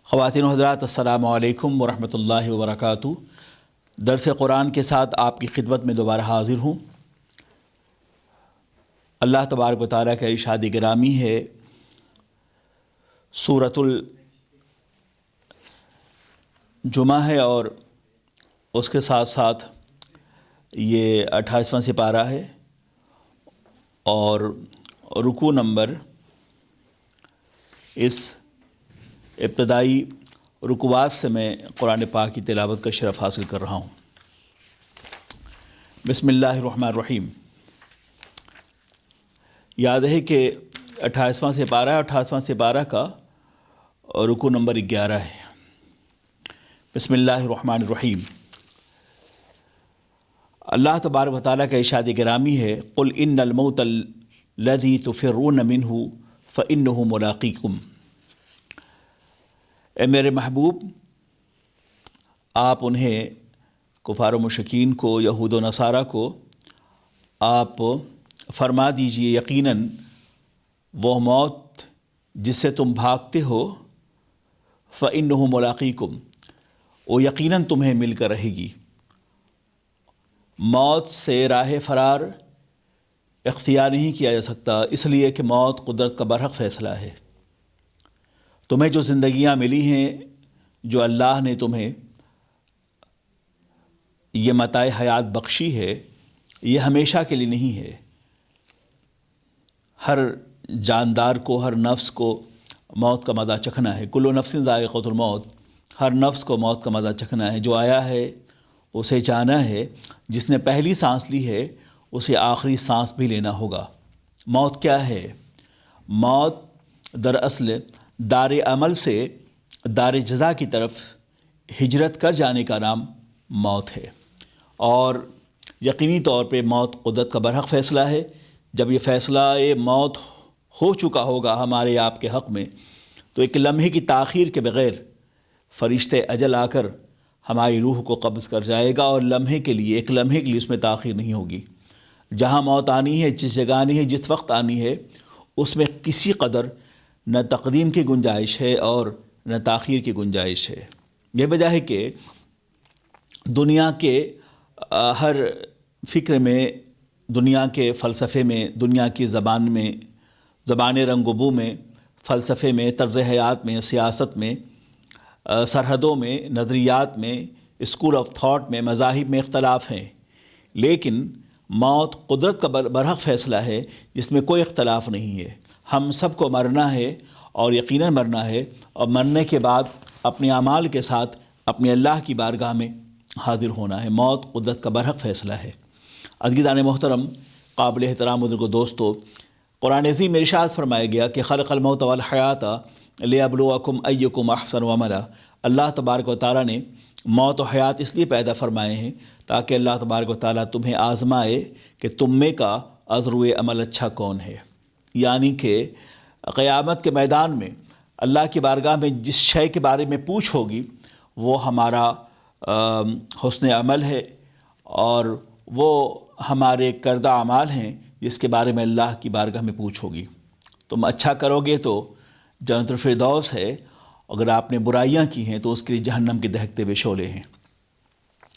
خواتین و حضرات، السلام علیکم ورحمۃ اللہ وبرکاتہ۔ درس قرآن کے ساتھ آپ کی خدمت میں دوبارہ حاضر ہوں۔ اللہ تبارک و تعالیٰ کا ارشاد گرامی ہے، سورۃ الجمعہ ہے اور اس کے ساتھ ساتھ یہ 28واں سپارہ ہے اور رکوع نمبر اس ابتدائی رکوعات سے میں قرآن پاک کی تلاوت کا شرف حاصل کر رہا ہوں۔ بسم اللہ الرحمن الرحیم۔ یاد ہے کہ 28واں سپارہ کا رکوع نمبر 11 ہے۔ بسم اللہ الرحمن الرحیم۔ اللہ تبارک و تعالیٰ کا ارشاد گرامی ہے، قل ان الموت الذی تفرون منہ فانہ ملاقیکم۔ اے میرے محبوب، آپ انہیں کفار و مشرکین کو، یہود و نصارہ کو آپ فرما دیجئے، یقیناً وہ موت جس سے تم بھاگتے ہو، فإنہ ملاقیکم، وہ یقیناً تمہیں مل کر رہے گی۔ موت سے راہ فرار اختیار نہیں کیا جا سکتا، اس لیے کہ موت قدرت کا برحق فیصلہ ہے۔ تمہیں جو زندگیاں ملی ہیں، جو اللہ نے تمہیں یہ متاع حیات بخشی ہے، یہ ہمیشہ کے لیے نہیں ہے۔ ہر جاندار کو، ہر نفس کو موت کا مزہ چکھنا ہے۔ کل نفس ذائقۃ الموت، ہر نفس کو موت کا مزہ چکھنا ہے۔ جو آیا ہے اسے جانا ہے، جس نے پہلی سانس لی ہے اسے آخری سانس بھی لینا ہوگا۔ موت کیا ہے؟ موت دراصل دار عمل سے دار جزا کی طرف ہجرت کر جانے کا نام موت ہے، اور یقینی طور پہ موت قدرت کا برحق فیصلہ ہے۔ جب یہ فیصلہ موت ہو چکا ہوگا ہمارے آپ کے حق میں، تو ایک لمحے کی تاخیر کے بغیر فرشتے اجل آ کر ہماری روح کو قبض کر جائے گا، اور لمحے کے لیے، ایک لمحے کے لیے اس میں تاخیر نہیں ہوگی۔ جہاں موت آنی ہے، جس جگہ آنی ہے، جس وقت آنی ہے، اس میں کسی قدر نہ تقدیم کی گنجائش ہے اور نہ تاخیر کی گنجائش ہے۔ یہ وجہ ہے کہ دنیا کے ہر فکر میں، دنیا کے فلسفے میں، دنیا کی زبان میں، زبان رنگ و بو میں، فلسفے میں، طرز حیات میں، سیاست میں، سرحدوں میں، نظریات میں، اسکول آف تھاٹ میں، مذاہب میں اختلاف ہیں، لیکن موت قدرت کا برحق فیصلہ ہے جس میں کوئی اختلاف نہیں ہے۔ ہم سب کو مرنا ہے اور یقیناً مرنا ہے، اور مرنے کے بعد اپنے اعمال کے ساتھ اپنے اللہ کی بارگاہ میں حاضر ہونا ہے۔ موت قدرت کا برحق فیصلہ ہے۔ عزیزان محترم، قابل احترام بزرگو، دوستو، قرآن عظیم میں ارشاد فرمایا گیا کہ خلق الموت والحیات لیبلوکم ایکم احسن عملا۔ اللہ تبارک و تعالیٰ نے موت و حیات اس لیے پیدا فرمائے ہیں تاکہ اللہ تبارک و تعالیٰ تمہیں آزمائے کہ تم میں کا ازروِ عمل اچھا کون ہے۔ یعنی کہ قیامت کے میدان میں اللہ کی بارگاہ میں جس شے کے بارے میں پوچھ ہوگی وہ ہمارا حسن عمل ہے، اور وہ ہمارے کردہ اعمال ہیں جس کے بارے میں اللہ کی بارگاہ میں پوچھ ہوگی۔ تم اچھا کرو گے تو جنت الفردوس ہے، اگر آپ نے برائیاں کی ہیں تو اس کے لیے جہنم کے دہکتے ہوئے شعلے ہیں۔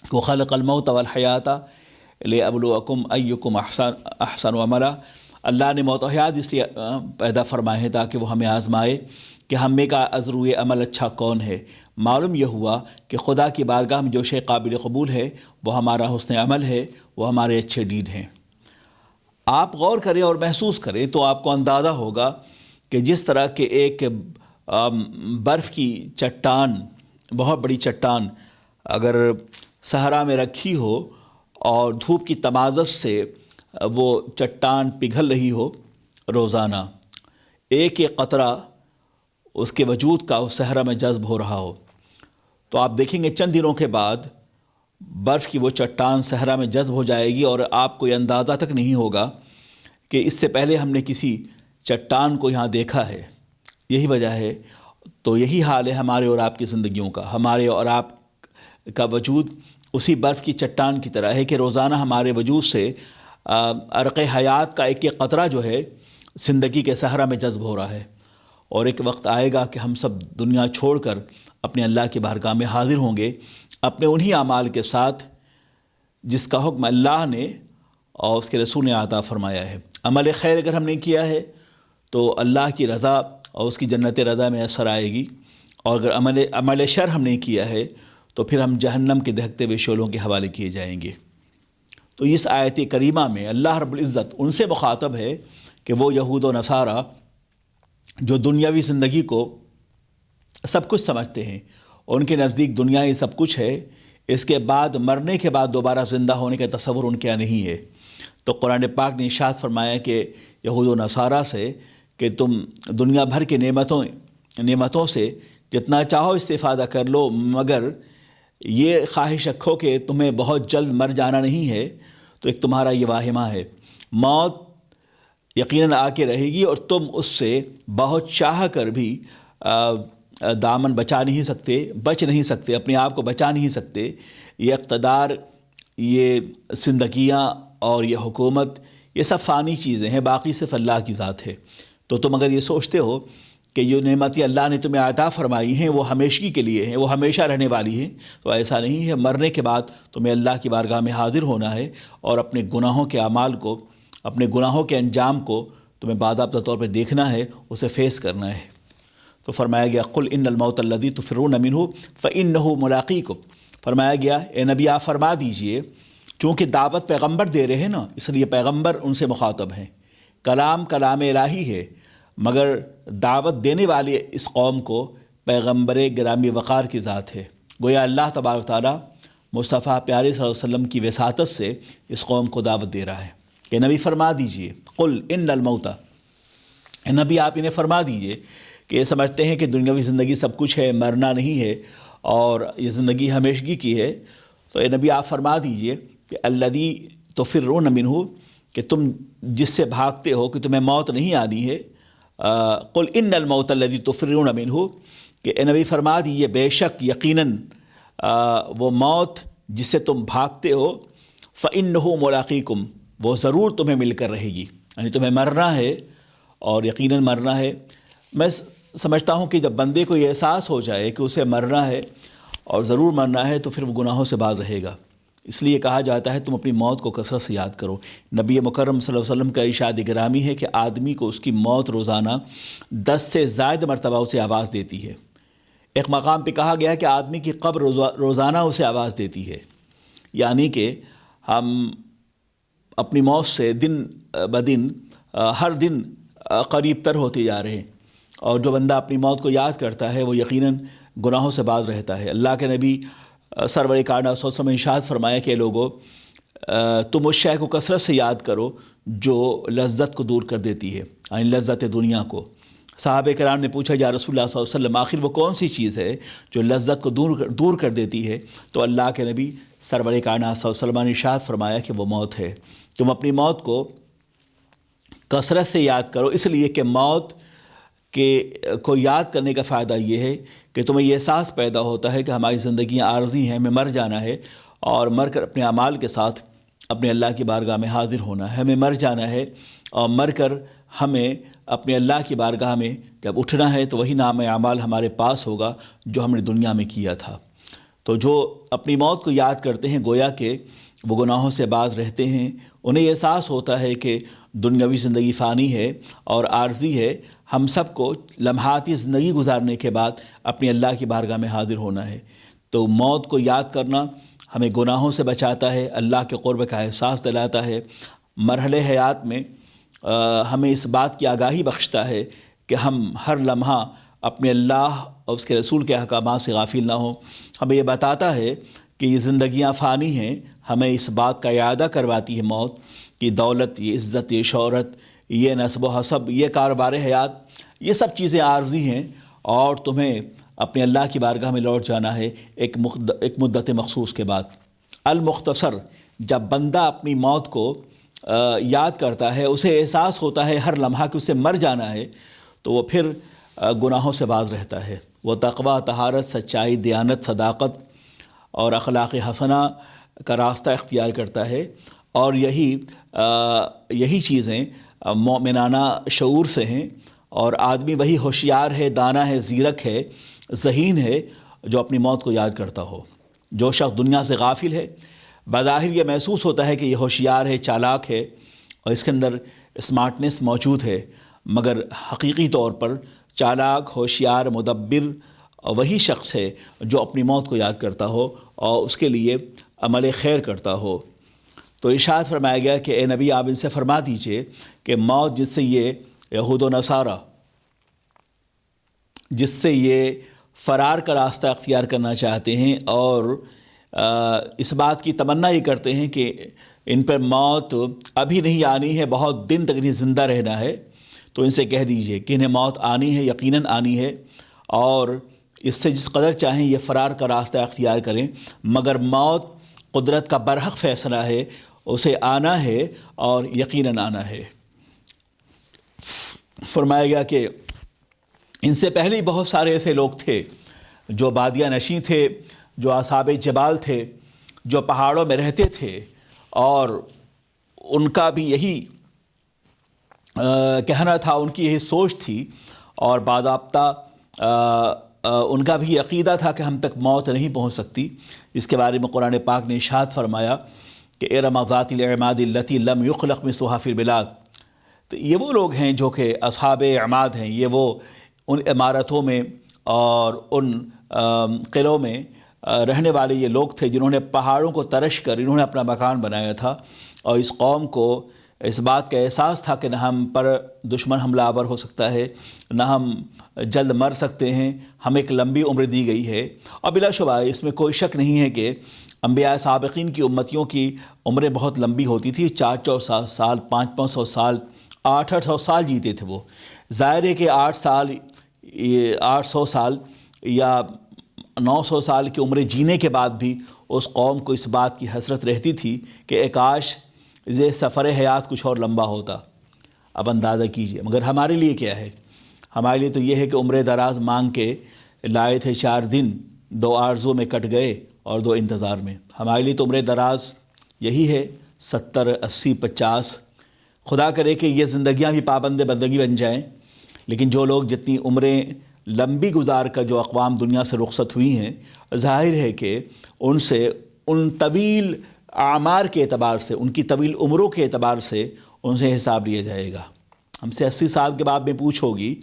کو خلق الموت والحیات لیبلوکم ایکم احسن عملا۔ اللہ نے موت و حیات اس لیے پیدا فرمائے ہیں تاکہ وہ ہمیں آزمائے کہ ہم میں کا ازروِ عمل اچھا کون ہے۔ معلوم یہ ہوا کہ خدا کی بارگاہ میں جو شے قابل قبول ہے وہ ہمارا حسن عمل ہے، وہ ہمارے اچھے ڈیڈ ہیں۔ آپ غور کریں اور محسوس کریں تو آپ کو اندازہ ہوگا کہ جس طرح کہ ایک برف کی چٹان، بہت بڑی چٹان اگر صحرا میں رکھی ہو اور دھوپ کی تمازت سے وہ چٹان پگھل رہی ہو روزانہ، ایک ایک قطرہ اس کے وجود کا اس صحرا میں جذب ہو رہا ہو، تو آپ دیکھیں گے چند دنوں کے بعد برف کی وہ چٹان صحرا میں جذب ہو جائے گی، اور آپ کو یہ اندازہ تک نہیں ہوگا کہ اس سے پہلے ہم نے کسی چٹان کو یہاں دیکھا ہے۔ یہی وجہ ہے، تو یہی حال ہے ہمارے اور آپ کی زندگیوں کا۔ ہمارے اور آپ کا وجود اسی برف کی چٹان کی طرح ہے کہ روزانہ ہمارے وجود سے عرق حیات کا ایک ایک قطرہ جو ہے زندگی کے صحرا میں جذب ہو رہا ہے، اور ایک وقت آئے گا کہ ہم سب دنیا چھوڑ کر اپنے اللہ کی بارگاہ میں حاضر ہوں گے اپنے انہی اعمال کے ساتھ جس کا حکم اللہ نے اور اس کے رسول نے عطا فرمایا ہے۔ عمل خیر اگر ہم نے کیا ہے تو اللہ کی رضا اور اس کی جنت رضا میں اثر آئے گی، اور اگر عمل شر ہم نے کیا ہے تو پھر ہم جہنم کے دہکتے ہوئے شعلوں کے حوالے کیے جائیں گے۔ تو اس آیت کریمہ میں اللہ رب العزت ان سے مخاطب ہے کہ وہ یہود و نصارہ جو دنیاوی زندگی کو سب کچھ سمجھتے ہیں، ان کے نزدیک دنیا ہی سب کچھ ہے، اس کے بعد مرنے کے بعد دوبارہ زندہ ہونے کا تصور ان کے یہاں نہیں ہے۔ تو قرآن پاک نے ارشاد فرمایا کہ یہود و نصارہ سے کہ تم دنیا بھر کے نعمتوں سے جتنا چاہو استفادہ کر لو، مگر یہ خواہش رکھو کہ تمہیں بہت جلد مر جانا نہیں ہے، تو ایک تمہارا یہ واہمہ ہے۔ موت یقیناً آ کے رہے گی اور تم اس سے بہت چاہ کر بھی دامن بچ نہیں سکتے، اپنے آپ کو بچا نہیں سکتے۔ یہ اقتدار، یہ زندگیاں اور یہ حکومت، یہ سب فانی چیزیں ہیں، باقی صرف اللہ کی ذات ہے۔ تو تم اگر یہ سوچتے ہو کہ یہ نعمتیں اللہ نے تمہیں عطا فرمائی ہیں وہ ہمیشگی کے لیے ہیں، وہ ہمیشہ رہنے والی ہیں، تو ایسا نہیں ہے۔ مرنے کے بعد تمہیں اللہ کی بارگاہ میں حاضر ہونا ہے اور اپنے گناہوں کے اعمال کو، اپنے گناہوں کے انجام کو تمہیں باضابطہ طور پہ دیکھنا ہے، اسے فیس کرنا ہے۔ تو فرمایا گیا قل ان الموت الذی تفرون منہ فانہ ملاقیکم، فرمایا گیا اے نبی آپ فرما دیجئے، چونکہ دعوت پیغمبر دے رہے ہیں نا، اس لیے پیغمبر ان سے مخاطب ہیں۔ کلام الہی ہے، مگر دعوت دینے والے اس قوم کو پیغمبر گرامی وقار کی ذات ہے۔ گویا اللہ تبارک و تعالیٰ مصطفیٰ پیارے صلی اللہ علیہ وسلم کی وساطت سے اس قوم کو دعوت دے رہا ہے کہ نبی فرما دیجئے قل ان الموت، اے نبی آپ انہیں فرما دیجئے کہ یہ سمجھتے ہیں کہ دنیاوی زندگی سب کچھ ہے، مرنا نہیں ہے اور یہ زندگی ہمیشگی کی ہے، تو اے نبی آپ فرما دیجئے کہ الذی تفرون منہ، کہ تم جس سے بھاگتے ہو کہ تمہیں موت نہیں آنی ہے۔ قل ان الموت الذی تفرون منہ، کہ اے نبی فرما دیجئے بے شک یقیناً وہ موت جس سے تم بھاگتے ہو فانہ ملاقیکم، وہ ضرور تمہیں مل کر رہے گی، یعنی تمہیں مرنا ہے اور یقیناً مرنا ہے۔ میں سمجھتا ہوں کہ جب بندے کو یہ احساس ہو جائے کہ اسے مرنا ہے اور ضرور مرنا ہے تو پھر وہ گناہوں سے باز رہے گا۔ اس لیے کہا جاتا ہے تم اپنی موت کو کثرت سے یاد کرو۔ نبی مکرم صلی اللہ علیہ وسلم کا ارشاد گرامی ہے کہ آدمی کو اس کی موت روزانہ 10 سے زائد مرتبہ اسے آواز دیتی ہے۔ ایک مقام پہ کہا گیا ہے کہ آدمی کی قبر روزانہ اسے آواز دیتی ہے، یعنی کہ ہم اپنی موت سے دن بدن ہر دن قریب تر ہوتے جا رہے ہیں، اور جو بندہ اپنی موت کو یاد کرتا ہے وہ یقیناً گناہوں سے باز رہتا ہے۔ اللہ کے نبی سرور کائنات صلی اللہ علیہ وسلم نے ارشاد فرمایا کہ لوگوں تم اس شے کو کثرت سے یاد کرو جو لذت کو دور کر دیتی ہے، یعنی لذت دنیا کو۔ صحابہ کرام نے پوچھا یا رسول اللہ صلی اللہ علیہ وسلم آخر وہ کون سی چیز ہے جو لذت کو دور کر دیتی ہے؟ تو اللہ کے نبی سرور کائنات صلی اللہ علیہ وسلم نے ارشاد فرمایا کہ وہ موت ہے۔ تم اپنی موت کو کثرت سے یاد کرو، اس لیے کہ موت کو یاد کرنے کا فائدہ یہ ہے کہ تمہیں یہ احساس پیدا ہوتا ہے کہ ہماری زندگیاں عارضی ہیں، ہمیں مر جانا ہے، اور مر کر اپنے اعمال کے ساتھ اپنے اللہ کی بارگاہ میں حاضر ہونا ہے۔ ہمیں مر جانا ہے اور مر کر ہمیں اپنے اللہ کی بارگاہ میں جب اٹھنا ہے تو وہی نام اعمال ہمارے پاس ہوگا جو ہم نے دنیا میں کیا تھا۔ تو جو اپنی موت کو یاد کرتے ہیں گویا کہ وہ گناہوں سے باز رہتے ہیں، انہیں یہ احساس ہوتا ہے کہ دنیاوی زندگی فانی ہے اور عارضی ہے، ہم سب کو لمحاتی زندگی گزارنے کے بعد اپنی اللہ کی بارگاہ میں حاضر ہونا ہے۔ تو موت کو یاد کرنا ہمیں گناہوں سے بچاتا ہے، اللہ کے قرب کا احساس دلاتا ہے، مرحلے حیات میں ہمیں اس بات کی آگاہی بخشتا ہے کہ ہم ہر لمحہ اپنے اللہ اور اس کے رسول کے احکامات سے غافل نہ ہوں۔ ہمیں یہ بتاتا ہے کہ یہ زندگیاں فانی ہیں، ہمیں اس بات کا اعادہ کرواتی ہے موت کہ دولت، یہ عزت، یہ شہرت، یہ نسب و حسب، یہ کاروبار حیات، یہ سب چیزیں عارضی ہیں اور تمہیں اپنے اللہ کی بارگاہ میں لوٹ جانا ہے ایک مدت مخصوص کے بعد۔ المختصر، جب بندہ اپنی موت کو یاد کرتا ہے، اسے احساس ہوتا ہے ہر لمحہ کہ اسے مر جانا ہے، تو وہ پھر گناہوں سے باز رہتا ہے۔ وہ تقویٰ، طہارت، سچائی، دیانت، صداقت اور اخلاق حسنہ کا راستہ اختیار کرتا ہے، اور یہی چیزیں مومنانہ شعور سے ہیں اور آدمی وہی ہوشیار ہے، دانا ہے، زیرک ہے، ذہین ہے جو اپنی موت کو یاد کرتا ہو۔ جو شخص دنیا سے غافل ہے، بظاہر یہ محسوس ہوتا ہے کہ یہ ہوشیار ہے، چالاک ہے اور اس کے اندر اسمارٹنس موجود ہے، مگر حقیقی طور پر چالاک، ہوشیار، مدبر وہی شخص ہے جو اپنی موت کو یاد کرتا ہو اور اس کے لیے عمل خیر کرتا ہو۔ تو ارشاد فرمایا گیا کہ اے نبی، آپ ان سے فرما دیجئے کہ موت جس سے یہ یہود و نصارہ جس سے یہ فرار کا راستہ اختیار کرنا چاہتے ہیں اور اس بات کی تمنا یہ کرتے ہیں کہ ان پر موت ابھی نہیں آنی ہے، بہت دن تک انہیں زندہ رہنا ہے، تو ان سے کہہ دیجئے کہ انہیں موت آنی ہے، یقیناً آنی ہے، اور اس سے جس قدر چاہیں یہ فرار کا راستہ اختیار کریں، مگر موت قدرت کا برحق فیصلہ ہے، اسے آنا ہے اور یقیناً آنا ہے۔ فرمایا گیا کہ ان سے پہلے بہت سارے ایسے لوگ تھے جو بادیہ نشین تھے، جو اصحاب جبال تھے، جو پہاڑوں میں رہتے تھے، اور ان کا بھی یہی کہنا تھا، ان کی یہی سوچ تھی، اور باضابطہ ان کا بھی عقیدہ تھا کہ ہم تک موت نہیں پہنچ سکتی۔ اس کے بارے میں قرآن پاک نے ارشاد فرمایا کہ ارم ذات العماد التی لم یخلق مثلها فی البلاد۔ تو یہ وہ لوگ ہیں جو کہ اصحاب عماد ہیں، یہ وہ ان عمارتوں میں اور ان قلعوں میں رہنے والے یہ لوگ تھے جنہوں نے پہاڑوں کو ترش کر انہوں نے اپنا مکان بنایا تھا، اور اس قوم کو اس بات کا احساس تھا کہ نہ ہم پر دشمن حملہ آور ہو سکتا ہے، نہ ہم جلد مر سکتے ہیں، ہمیں ایک لمبی عمر دی گئی ہے۔ اور بلا شبہ اس میں کوئی شک نہیں ہے کہ انبیاء سابقین کی امتیوں کی عمریں بہت لمبی ہوتی تھی، 400 سال، 500 سال، 800 سال جیتے تھے وہ۔ ظاہر ہے کہ 800 سال یا 900 سال کی عمریں جینے کے بعد بھی اس قوم کو اس بات کی حسرت رہتی تھی کہ اے کاش یہ سفر حیات کچھ اور لمبا ہوتا۔ اب اندازہ کیجئے، مگر ہمارے لیے کیا ہے؟ ہمارے لیے تو یہ ہے کہ عمر دراز مانگ کے لائے تھے 4 دن، 2 آرزو میں کٹ گئے اور 2 انتظار میں۔ ہمارے لیے تو عمر دراز یہی ہے 70، 80، 50۔ خدا کرے کہ یہ زندگیاں بھی پابند بندگی بن جائیں، لیکن جو لوگ جتنی عمریں لمبی گزار کر جو اقوام دنیا سے رخصت ہوئی ہیں، ظاہر ہے کہ ان سے ان طویل اعمار کے اعتبار سے، ان کی طویل عمروں کے اعتبار سے ان سے حساب لیا جائے گا۔ ہم سے 80 سال کے بعد میں پوچھ ہوگی،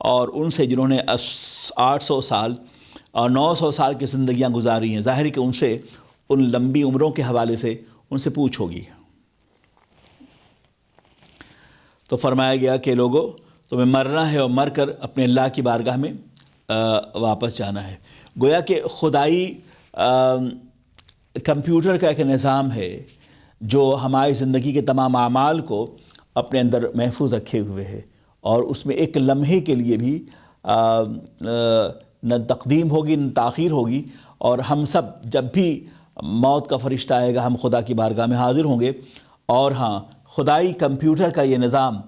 اور ان سے جنہوں نے 800 سال اور 900 سال کی زندگیاں گزاری ہیں، ظاہر ہے کہ ان سے ان لمبی عمروں کے حوالے سے ان سے پوچھ ہوگی۔ تو فرمایا گیا کہ لوگوں، تمہیں مرنا ہے اور مر کر اپنے اللہ کی بارگاہ میں واپس جانا ہے۔ گویا کہ خدائی کمپیوٹر کا ایک نظام ہے جو ہماری زندگی کے تمام اعمال کو اپنے اندر محفوظ رکھے ہوئے ہے، اور اس میں ایک لمحے کے لیے بھی نہ تقدیم ہوگی نہ تاخیر ہوگی، اور ہم سب جب بھی موت کا فرشتہ آئے گا ہم خدا کی بارگاہ میں حاضر ہوں گے۔ اور ہاں، خدائی کمپیوٹر کا یہ نظام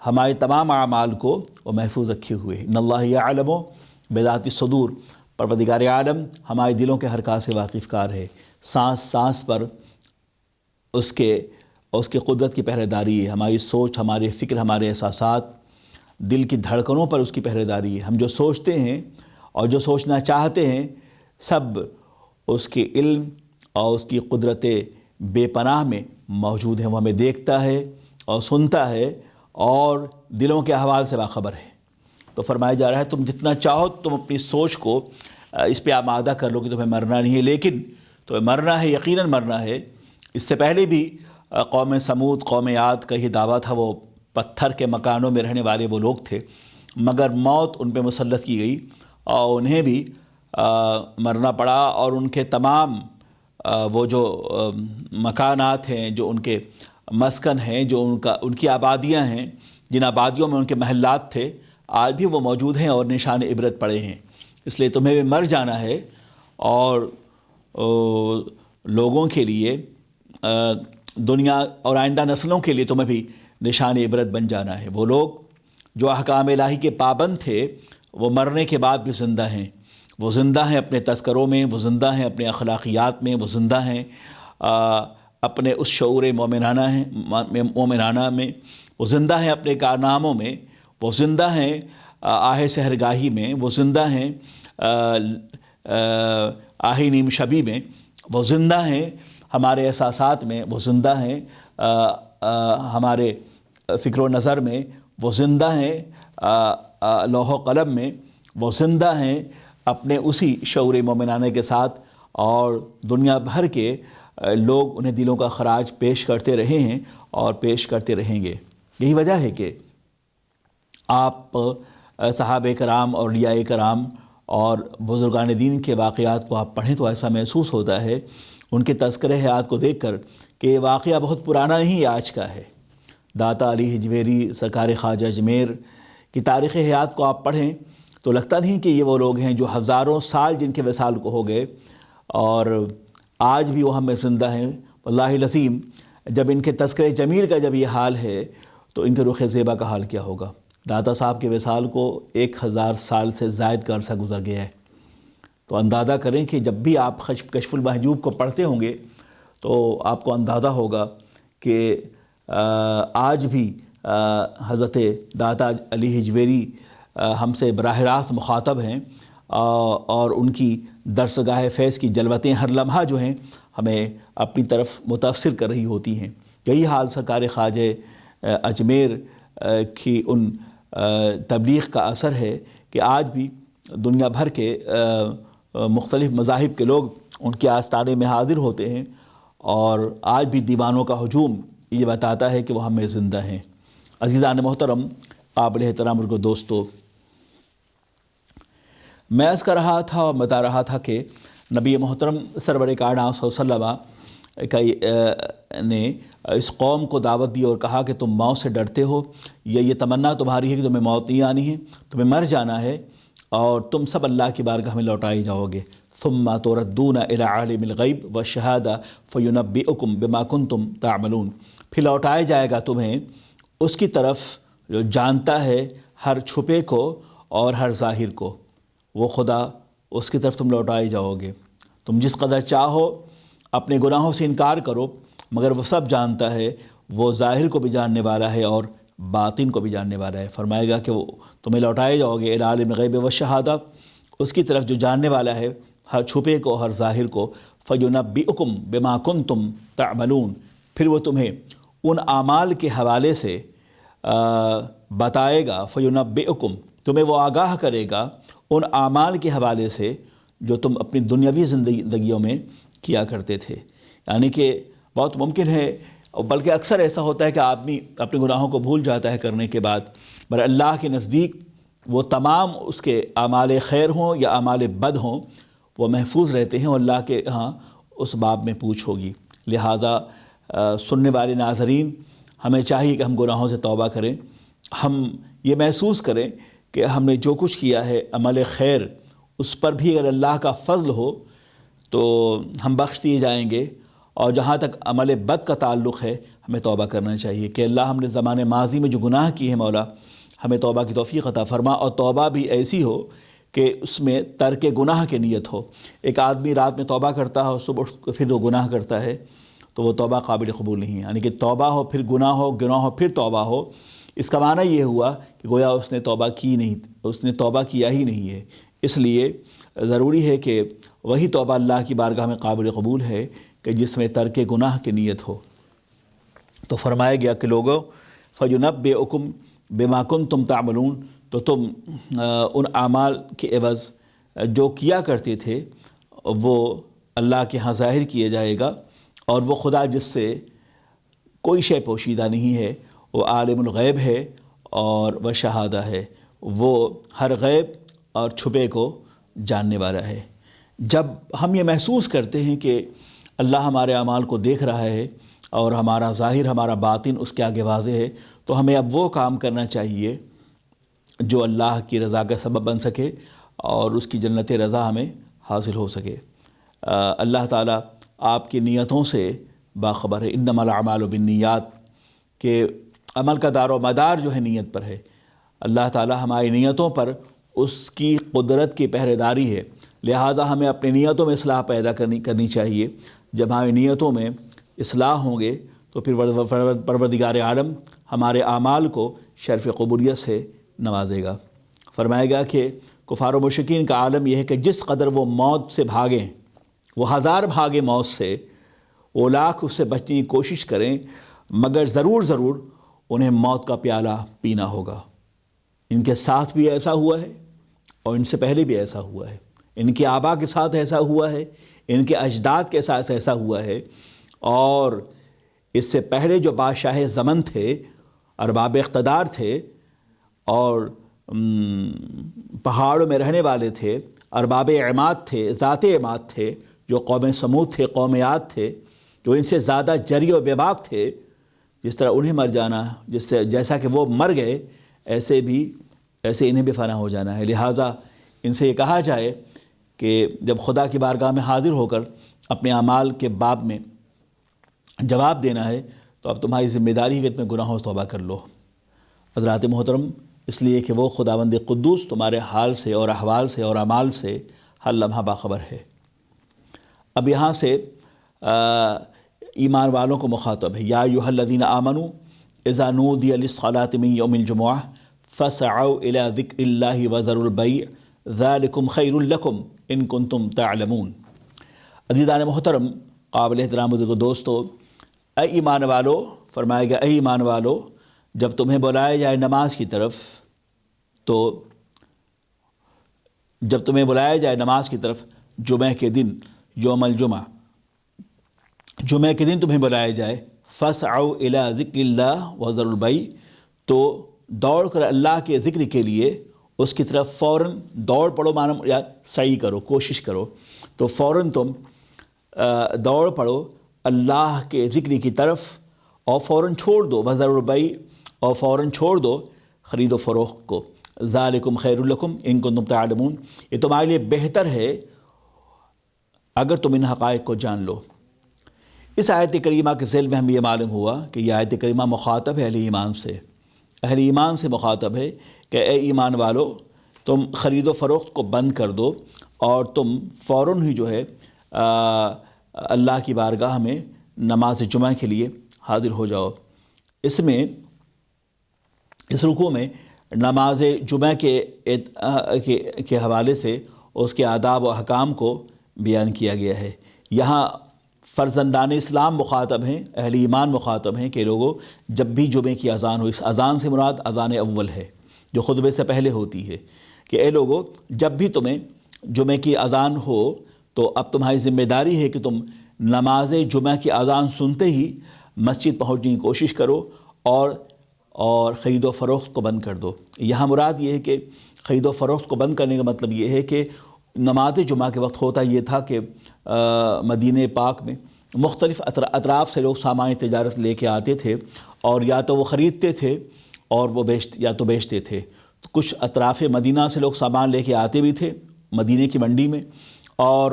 ہمارے تمام اعمال کو وہ محفوظ رکھے ہوئے ہے۔ ان اللہ یعلم بذات الصدور، پروردگار عالم ہمارے دلوں کے حرکات سے واقف کار ہے، سانس سانس پر اس کے قدرت کی پہرے داری ہے، ہماری سوچ، ہمارے فکر، ہمارے احساسات، دل کی دھڑکنوں پر اس کی پہرے داری ہے۔ ہم جو سوچتے ہیں اور جو سوچنا چاہتے ہیں سب اس کے علم اور اس کی قدرت بے پناہ میں موجود ہیں۔ وہ ہمیں دیکھتا ہے اور سنتا ہے اور دلوں کے احوال سے باخبر ہے۔ تو فرمایا جا رہا ہے تم جتنا چاہو تم اپنی سوچ کو اس پہ آمادہ کر لو کہ تمہیں مرنا نہیں ہے، لیکن تمہیں مرنا ہے، یقیناً مرنا ہے۔ اس سے پہلے بھی قوم سمود، قوم عاد کا یہ دعویٰ تھا، وہ پتھر کے مکانوں میں رہنے والے وہ لوگ تھے، مگر موت ان پہ مسلط کی گئی اور انہیں بھی مرنا پڑا، اور ان کے تمام وہ جو مکانات ہیں، جو ان کے مسکن ہیں، جو ان کی آبادیاں ہیں، جن آبادیوں میں ان کے محلات تھے، آج بھی وہ موجود ہیں اور نشان عبرت پڑے ہیں۔ اس لیے تمہیں بھی مر جانا ہے، اور لوگوں کے لیے، دنیا اور آئندہ نسلوں کے لیے تمہیں بھی نشان عبرت بن جانا ہے۔ وہ لوگ جو احکام الہی کے پابند تھے وہ مرنے کے بعد بھی زندہ ہیں، وہ زندہ ہیں اپنے تذکروں میں، وہ زندہ ہیں اپنے اخلاقیات میں، وہ زندہ ہیں اپنے اس شعور مومنانہ میں، وہ زندہ ہیں اپنے کارناموں میں، وہ زندہ ہیں آہ سحرگاہی میں، وہ زندہ ہیں آہ نیم شبی میں، وہ زندہ ہیں ہمارے احساسات میں، وہ زندہ ہیں ہمارے فکر و نظر میں، وہ زندہ ہیں لوح و قلم میں، وہ زندہ ہیں اپنے اسی شعور مومنانہ کے ساتھ، اور دنیا بھر کے لوگ انہیں دلوں کا خراج پیش کرتے رہے ہیں اور پیش کرتے رہیں گے۔ یہی وجہ ہے کہ آپ صحابہ کرام اور اولیاء کرام اور بزرگان دین کے واقعات کو آپ پڑھیں تو ایسا محسوس ہوتا ہے ان کے تذکرہ حیات کو دیکھ کر کہ یہ واقعہ بہت پرانا نہیں آج کا ہے۔ داتا علی حجویری سرکار خواجہ اجمیر کی تاریخ حیات کو آپ پڑھیں تو لگتا نہیں کہ یہ وہ لوگ ہیں جو ہزاروں سال جن کے وصال کو ہو گئے اور آج بھی وہ ہم میں زندہ ہیں۔ واللہ العظیم جب ان کے تذکرہ جمیل کا جب یہ حال ہے تو ان کے رخ زیبا کا حال کیا ہوگا۔ داتا صاحب کے وصال کو 1000 سال سے زائد کا عرصہ گزر گیا ہے، تو اندازہ کریں کہ جب بھی آپ کشف المحجوب کو پڑھتے ہوں گے تو آپ کو اندازہ ہوگا کہ آج بھی حضرت داتا علی حجویری ہم سے براہ راست مخاطب ہیں اور ان کی درسگاہ فیض کی جلوتیں ہر لمحہ جو ہیں ہمیں اپنی طرف متاثر کر رہی ہوتی ہیں۔ یہی حال سرکار خواجہ اجمیر کی ان تبلیغ کا اثر ہے کہ آج بھی دنیا بھر کے مختلف مذاہب کے لوگ ان کے آستانے میں حاضر ہوتے ہیں، اور آج بھی دیوانوں کا ہجوم یہ بتاتا ہے کہ وہ ہم میں زندہ ہیں۔ عزیزان محترم، قابل احترام اور دوستو، میں عرض کر رہا تھا اور بتا رہا تھا کہ نبی محترم سرور کائنات صلی اللہ علیہ وسلم نے اس قوم کو دعوت دی اور کہا کہ تم موت سے ڈرتے ہو، یہ تمنا تمہاری ہے کہ تمہیں موت نہیں آنی ہے، تمہیں مر جانا ہے اور تم سب اللہ کی بارگاہ میں لوٹائے جاؤ گے۔ ثم تردون الی عالم الغیب والشہادہ فینبئکم بما کنتم تعملون، پھر لوٹایا جائے گا تمہیں اس کی طرف جو جانتا ہے ہر چھپے کو اور ہر ظاہر کو، وہ خدا، اس کی طرف تم لوٹائے جاؤ گے۔ تم جس قدر چاہو اپنے گناہوں سے انکار کرو، مگر وہ سب جانتا ہے، وہ ظاہر کو بھی جاننے والا ہے اور باطن کو بھی جاننے والا ہے۔ فرمائے گا کہ وہ تمہیں لوٹائے جاؤ گے الی عالم الغیب والشہادہ، اس کی طرف جو جاننے والا ہے ہر چھپے کو ہر ظاہر کو، فینبئکم بما کنتم تعملون، پھر وہ تمہیں ان اعمال کے حوالے سے بتائے گا، فینبئکم، تمہیں وہ آگاہ کرے گا ان اعمال کے حوالے سے جو تم اپنی دنیاوی زندگیوں میں کیا کرتے تھے۔ یعنی کہ بہت ممکن ہے، بلکہ اکثر ایسا ہوتا ہے کہ آدمی اپنے گناہوں کو بھول جاتا ہے کرنے کے بعد، مگر اللہ کے نزدیک وہ تمام اس کے اعمال خیر ہوں یا اعمال بد ہوں وہ محفوظ رہتے ہیں، اور اللہ کے ہاں اس باب میں پوچھ ہوگی۔ لہٰذا سننے والے ناظرین، ہمیں چاہیے کہ ہم گناہوں سے توبہ کریں، ہم یہ محسوس کریں کہ ہم نے جو کچھ کیا ہے عمل خیر، اس پر بھی اگر اللہ کا فضل ہو تو ہم بخش دیے جائیں گے، اور جہاں تک عمل بد کا تعلق ہے ہمیں توبہ کرنا چاہیے کہ اللہ ہم نے زمانے ماضی میں جو گناہ کیے ہیں مولا ہمیں توبہ کی توفیق عطا فرما، اور توبہ بھی ایسی ہو کہ اس میں ترک گناہ کی نیت ہو۔ ایک آدمی رات میں توبہ کرتا ہے اور صبح پھر وہ گناہ کرتا ہے تو وہ توبہ قابل قبول نہیں ہے۔ یعنی کہ توبہ ہو پھر گناہ ہو، گناہ ہو پھر توبہ ہو، اس کا معنی یہ ہوا کہ گویا اس نے توبہ کی نہیں، اس نے توبہ کیا ہی نہیں ہے۔ اس لیے ضروری ہے کہ وہی توبہ اللہ کی بارگاہ میں قابل قبول ہے کہ جس میں ترک گناہ کی نیت ہو۔ تو فرمایا گیا کہ لوگو فینبئکم بما کنتم تعملون، تو تم ان اعمال کے عوض جو کیا کرتے تھے وہ اللہ کے ہاں ظاہر کیے جائے گا، اور وہ خدا جس سے کوئی شے پوشیدہ نہیں ہے، وہ عالم الغیب ہے اور وہ شہادہ ہے، وہ ہر غیب اور چھپے کو جاننے والا ہے۔ جب ہم یہ محسوس کرتے ہیں کہ اللہ ہمارے اعمال کو دیکھ رہا ہے اور ہمارا ظاہر ہمارا باطن اس کے آگے واضح ہے، تو ہمیں اب وہ کام کرنا چاہیے جو اللہ کی رضا کا سبب بن سکے اور اس کی جنت رضا ہمیں حاصل ہو سکے۔ اللہ تعالیٰ آپ کی نیتوں سے باخبر ہے، انما الاعمال بالنیات، کہ عمل کا دار و مدار جو ہے نیت پر ہے۔ اللہ تعالیٰ ہماری نیتوں پر اس کی قدرت کی پہرے داری ہے، لہٰذا ہمیں اپنی نیتوں میں اصلاح پیدا کرنی چاہیے۔ جب ہماری نیتوں میں اصلاح ہوں گے تو پھر پروردگار عالم ہمارے اعمال کو شرف قبولیت سے نوازے گا۔ فرمائے گا کہ کفار و مشرکین کا عالم یہ ہے کہ جس قدر وہ موت سے بھاگیں، وہ ہزار بھاگے موت سے، وہ لاکھ اس سے بچنے کی کوشش کریں، مگر ضرور انہیں موت کا پیالہ پینا ہوگا۔ ان کے ساتھ بھی ایسا ہوا ہے اور ان سے پہلے بھی ایسا ہوا ہے، ان کے آبا کے ساتھ ایسا ہوا ہے، ان کے اجداد کے ساتھ ایسا ہوا ہے، اور اس سے پہلے جو بادشاہ زمن تھے، ارباب اقتدار تھے، اور پہاڑوں میں رہنے والے تھے، ارباب عماد تھے، ذات عماد تھے، جو قوم سمود تھے، قوم عاد تھے، جو ان سے زیادہ جری و بے باک تھے، جس طرح انہیں مر جانا، جیسا کہ وہ مر گئے، ایسے انہیں بھی فنا ہو جانا ہے۔ لہٰذا ان سے یہ کہا جائے کہ جب خدا کی بارگاہ میں حاضر ہو کر اپنے اعمال کے باب میں جواب دینا ہے، تو اب تمہاری ذمہ داری ہے کہ تمہیں گناہوں سے توبہ کر لو۔ حضرات محترم، اس لیے کہ وہ خداوند قدوس تمہارے حال سے اور احوال سے اور اعمال سے ہر لمحہ باخبر ہے۔ اب یہاں سے ایمان والوں کو مخاطب ہے، یا ایھا الذین آمنوا اذا نودی للصلاۃ من یوم الجمعہ فاسعوا الی ذکر اللہ وذروا البیع ذلکم خیر لکم ان کنتم تعلمون۔ عزیزان محترم، قابل احترام بزرگو، دوستو، اے ایمان والو، فرمائے گا اے ایمان والو، جب تمہیں بلایا جائے نماز کی طرف، تو جب تمہیں بلایا جائے نماز کی طرف جمعہ کے دن، یوم الجمعہ، جمعہ کے دن تمہیں بلایا جائے، فاسعوا الی ذکر اللہ وذروا البیع، تو دوڑ کر اللہ کے ذکر کے لیے اس کی طرف فوراً دوڑ پڑو، یا سعی کرو، کوشش کرو، تو فوراً تم دوڑ پڑو اللہ کے ذکر کی طرف، اور فوراً چھوڑ دو وذروا البیع، اور فوراً چھوڑ دو خرید و فروخت کو۔ ذالکم خیر لکم ان کنتم تعلمون، یہ تمہارے لیے بہتر ہے اگر تم ان حقائق کو جان لو۔ اس آیت کریمہ کے ذیل میں ہمیں یہ معلوم ہوا کہ یہ آیت کریمہ مخاطب ہے اہل ایمان سے، اہل ایمان سے مخاطب ہے کہ اے ایمان والو، تم خرید و فروخت کو بند کر دو، اور تم فوراً ہی جو ہے اللہ کی بارگاہ میں نماز جمعہ کے لیے حاضر ہو جاؤ۔ اس رکوع میں نماز جمعہ کے حوالے سے اس کے آداب و احکام کو بیان کیا گیا ہے۔ یہاں فرزندان اسلام مخاطب ہیں، اہل ایمان مخاطب ہیں کہ لوگوں، جب بھی جمعے کی اذان ہو، اس اذان سے مراد اذان اول ہے جو خطبے سے پہلے ہوتی ہے، کہ اے لوگوں، جب بھی تمہیں جمعے کی اذان ہو تو اب تمہاری ذمہ داری ہے کہ تم نماز جمعہ کی اذان سنتے ہی مسجد پہنچنے کی کوشش کرو، اور خرید و فروخت کو بند کر دو۔ یہاں مراد یہ ہے کہ خرید و فروخت کو بند کرنے کا مطلب یہ ہے کہ نماز جمعہ کے وقت ہوتا یہ تھا کہ مدینہ پاک میں مختلف اطراف سے لوگ سامان تجارت لے کے آتے تھے، اور یا تو وہ خریدتے تھے اور وہ بیچتے تھے۔ تو کچھ اطراف مدینہ سے لوگ سامان لے کے آتے بھی تھے مدینہ کی منڈی میں، اور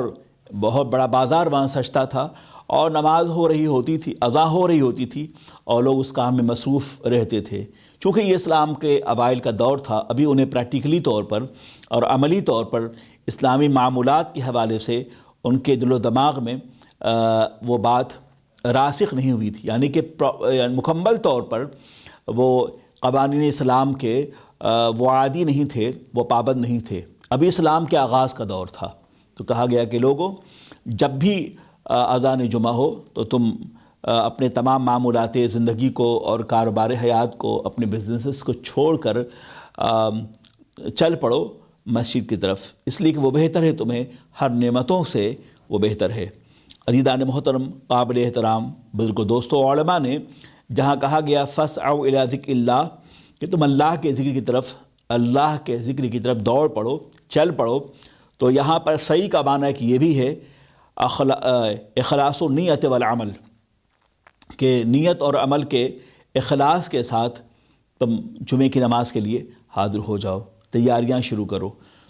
بہت بڑا بازار وہاں سجتا تھا، اور نماز ہو رہی ہوتی تھی، اذان ہو رہی ہوتی تھی، اور لوگ اس کام میں مصروف رہتے تھے۔ چونکہ یہ اسلام کے اوائل کا دور تھا، ابھی انہیں پریکٹیکلی طور پر اور عملی طور پر اسلامی معمولات کے حوالے سے ان کے دل و دماغ میں وہ بات راسخ نہیں ہوئی تھی، یعنی کہ مکمل طور پر وہ قوانین اسلام کے وہ عادی نہیں تھے، وہ پابند نہیں تھے۔ ابھی اسلام کے آغاز کا دور تھا، تو کہا گیا کہ لوگوں، جب بھی اذان جمعہ ہو تو تم اپنے تمام معمولات زندگی کو اور کاروبار حیات کو، اپنے بزنسز کو چھوڑ کر چل پڑو مسجد کی طرف، اس لیے کہ وہ بہتر ہے، تمہیں ہر نعمتوں سے وہ بہتر ہے۔ عزیزان محترم، قابل احترام بزرگو، دوستو، علماء نے جہاں کہا گیا فاسعوا الی ذکر اللہ، کہ تم اللہ کے ذکر کی طرف دوڑ پڑو، چل پڑو، تو یہاں پر صحیح کا معنی کہ یہ بھی ہے اخلاص النیت والعمل، کہ نیت اور عمل کے اخلاص کے ساتھ تم جمعے کی نماز کے لیے حاضر ہو جاؤ، تیاریاں شروع کرو۔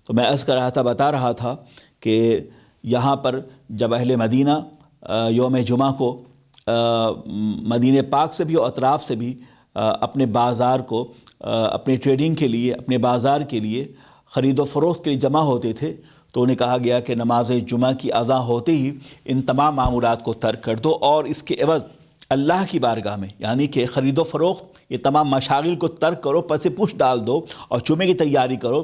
تو میں عرض کر رہا تھا، بتا رہا تھا کہ یہاں پر جب اہل مدینہ یوم جمعہ کو مدینہ پاک سے بھی اور اطراف سے بھی اپنے بازار کو، اپنے ٹریڈنگ کے لیے، اپنے بازار کے لیے، خرید و فروخت کے لیے جمع ہوتے تھے، تو انہیں کہا گیا کہ نماز جمعہ کی اذان ہوتے ہی ان تمام معمولات کو ترک کر دو، اور اس کے عوض اللہ کی بارگاہ میں، یعنی کہ خرید و فروخت یہ تمام مشاغل کو ترک کرو، پس پوچھ ڈال دو اور جمعے کی تیاری کرو،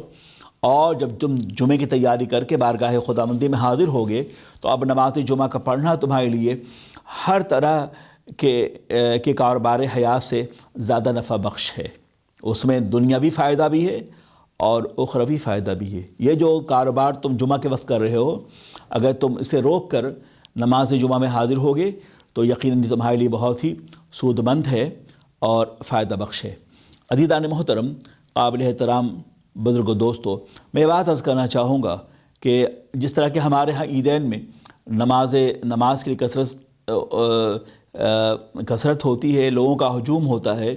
اور جب تم جمعے کی تیاری کر کے بارگاہ خداوندی میں حاضر ہوگے تو اب نماز جمعہ کا پڑھنا تمہارے لیے ہر طرح کے کاروبار حیات سے زیادہ نفع بخش ہے۔ اس میں دنیاوی فائدہ بھی ہے اور اخروی فائدہ بھی ہے۔ یہ جو کاروبار تم جمعہ کے وقت کر رہے ہو، اگر تم اسے روک کر نماز جمعہ میں حاضر ہوگے تو یقیناً تمہارے لیے بہت ہی سود مند ہے اور فائدہ بخش ہے۔ عزیزان محترم، قابل احترام بزرگ و دوستو، میں بات عرض کرنا چاہوں گا کہ جس طرح کہ ہمارے ہاں عیدین میں نماز کے لیے کثرت ہوتی ہے، لوگوں کا ہجوم ہوتا ہے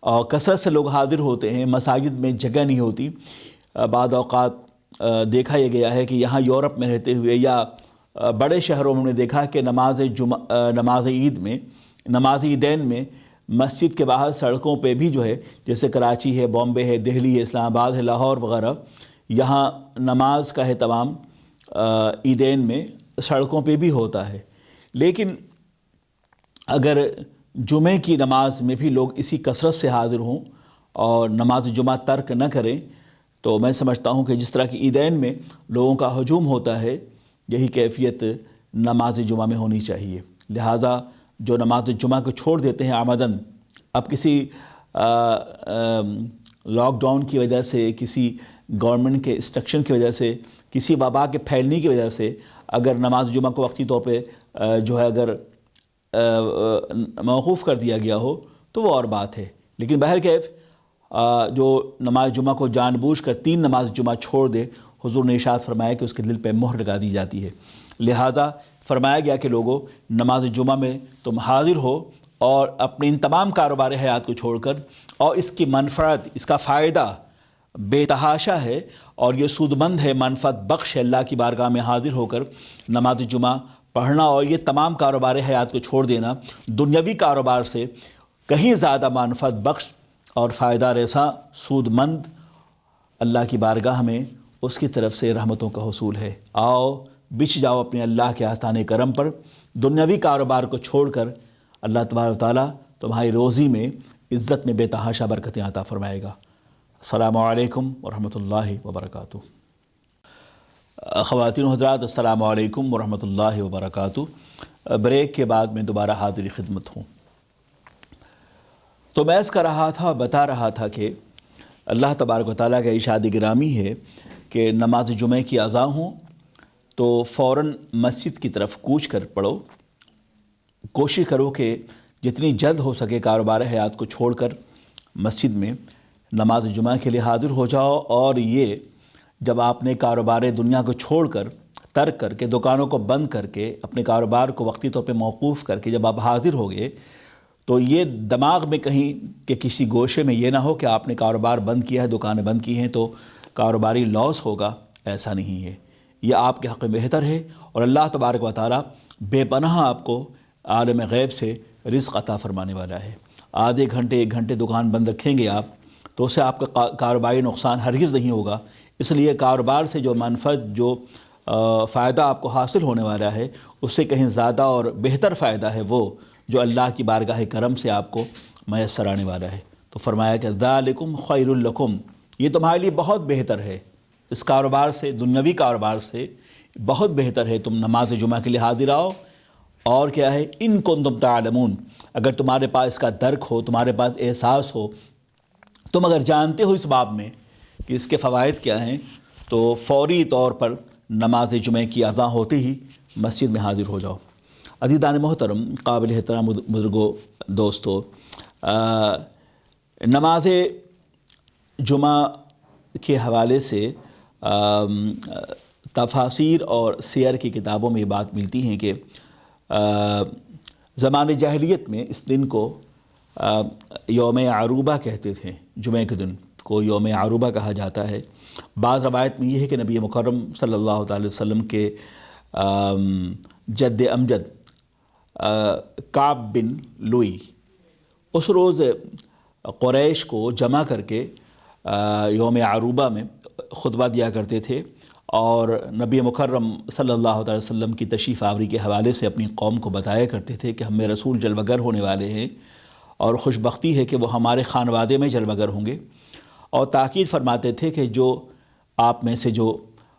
اور کثرت سے لوگ حاضر ہوتے ہیں، مساجد میں جگہ نہیں ہوتی۔ بعض اوقات دیکھا یہ گیا ہے کہ یہاں یورپ میں رہتے ہوئے یا بڑے شہروں میں ہم نے دیکھا کہ نماز عیدین میں مسجد کے باہر سڑکوں پہ بھی جو ہے، جیسے کراچی ہے، بامبے ہے، دہلی ہے، اسلام آباد ہے، لاہور وغیرہ، یہاں نماز کا اہتمام عیدین میں سڑکوں پہ بھی ہوتا ہے۔ لیکن اگر جمعے کی نماز میں بھی لوگ اسی کثرت سے حاضر ہوں اور نماز جمعہ ترک نہ کریں تو میں سمجھتا ہوں کہ جس طرح کی عیدین میں لوگوں کا ہجوم ہوتا ہے، یہی کیفیت نماز جمعہ میں ہونی چاہیے۔ لہٰذا جو نماز جمعہ کو چھوڑ دیتے ہیں عمداً، اب کسی لاک ڈاؤن کی وجہ سے، کسی گورنمنٹ کے انسٹرکشن کی وجہ سے، کسی وبا کے پھیلنے کی وجہ سے اگر نماز جمعہ کو وقتی طور پہ جو ہے اگر موقوف کر دیا گیا ہو تو وہ اور بات ہے۔ لیکن بہرکیف جو نماز جمعہ کو جان بوجھ کر 3 نماز جمعہ چھوڑ دے، حضور نے ارشاد فرمایا کہ اس کے دل پہ مہر لگا دی جاتی ہے۔ لہٰذا فرمایا گیا کہ لوگوں، نماز جمعہ میں تم حاضر ہو اور اپنے ان تمام کاروبار حیات کو چھوڑ کر، اور اس کی منفعت، اس کا فائدہ بے تحاشا ہے اور یہ سود مند ہے، منفعت بخش ہے۔ اللہ کی بارگاہ میں حاضر ہو کر نماز جمعہ پڑھنا اور یہ تمام کاروبار حیات کو چھوڑ دینا دنیاوی کاروبار سے کہیں زیادہ منفعت بخش اور فائدہ رساں، سود مند، اللہ کی بارگاہ میں اس کی طرف سے رحمتوں کا حصول ہے۔ آؤ بچھ جاؤ اپنے اللہ کے آستانے کرم پر، دنیاوی کاروبار کو چھوڑ کر اللہ تبارک و تعالیٰ تمہاری روزی میں، عزت میں بے تحاشا برکتیں عطا فرمائے گا۔ السلام علیکم ورحمۃ اللہ وبرکاتہ۔ خواتین و حضرات، السلام علیکم ورحمۃ اللہ وبرکاتہ۔ بریک کے بعد میں دوبارہ حاضر خدمت ہوں۔ تو میں بتا رہا تھا کہ اللہ تبارک و تعالیٰ کا ارشاد گرامی ہے کہ نماز جمعہ کی اذان ہوں تو فوراً مسجد کی طرف کوچ کر پڑھو۔ کوشش کرو کہ جتنی جلد ہو سکے کاروبار حیات کو چھوڑ کر مسجد میں نماز جمعہ کے لیے حاضر ہو جاؤ، اور یہ جب آپ نے کاروبار دنیا کو چھوڑ کر، ترک کر کے، دکانوں کو بند کر کے، اپنے کاروبار کو وقتی طور پہ موقوف کر کے جب آپ حاضر ہوگے تو یہ دماغ میں کہیں کہ کسی گوشے میں یہ نہ ہو کہ آپ نے کاروبار بند کیا ہے، دکانیں بند کی ہیں تو کاروباری لاس ہوگا۔ ایسا نہیں ہے، یہ آپ کے حق میں بہتر ہے، اور اللہ تبارک و تعالیٰ بے پناہ آپ کو عالم غیب سے رزق عطا فرمانے والا ہے۔ آدھے گھنٹے 1 گھنٹے دکان بند رکھیں گے آپ تو اس سے آپ کا کاروباری نقصان ہرگز نہیں ہوگا۔ اس لیے کاروبار سے جو منفعت، جو فائدہ آپ کو حاصل ہونے والا ہے، اس سے کہیں زیادہ اور بہتر فائدہ ہے وہ جو اللہ کی بارگاہ کرم سے آپ کو میسر آنے والا ہے۔ تو فرمایا کہ ذالکم خیر لکم، یہ تمہارے لیے بہت بہتر ہے، اس کاروبار سے، دنیاوی کاروبار سے بہت بہتر ہے تم نماز جمعہ کے لیے حاضر آؤ۔ اور کیا ہے، ان کنتم تعلمون، اگر تمہارے پاس اس کا درک ہو، تمہارے پاس احساس ہو، تم اگر جانتے ہو اس باب میں کہ اس کے فوائد کیا ہیں، تو فوری طور پر نماز جمعہ کی اذان ہوتے ہی مسجد میں حاضر ہو جاؤ۔ عزیزان محترم، قابل احترام بزرگوں، دوستو، نماز جمعہ کے حوالے سے تفاسیر اور سیر کی کتابوں میں یہ بات ملتی ہیں کہ زمان جاہلیت میں اس دن کو یوم عروبہ کہتے تھے، جمعہ کے دن کو یوم عروبہ کہا جاتا ہے۔ بعض روایت میں یہ ہے کہ نبی مکرم صلی اللہ تعالی وسلم کے جد امجد کعب بن لوئی اس روز قریش کو جمع کر کے یوم عروبہ میں خطبہ دیا کرتے تھے، اور نبی مکرم صلی اللہ تعالی وسلم کی تشریف آوری کے حوالے سے اپنی قوم کو بتایا کرتے تھے کہ ہمیں رسول جلوہ گر ہونے والے ہیں، اور خوش بختی ہے کہ وہ ہمارے خانوادے میں جلوہ گر ہوں گے، اور تاکید فرماتے تھے کہ جو آپ میں سے جو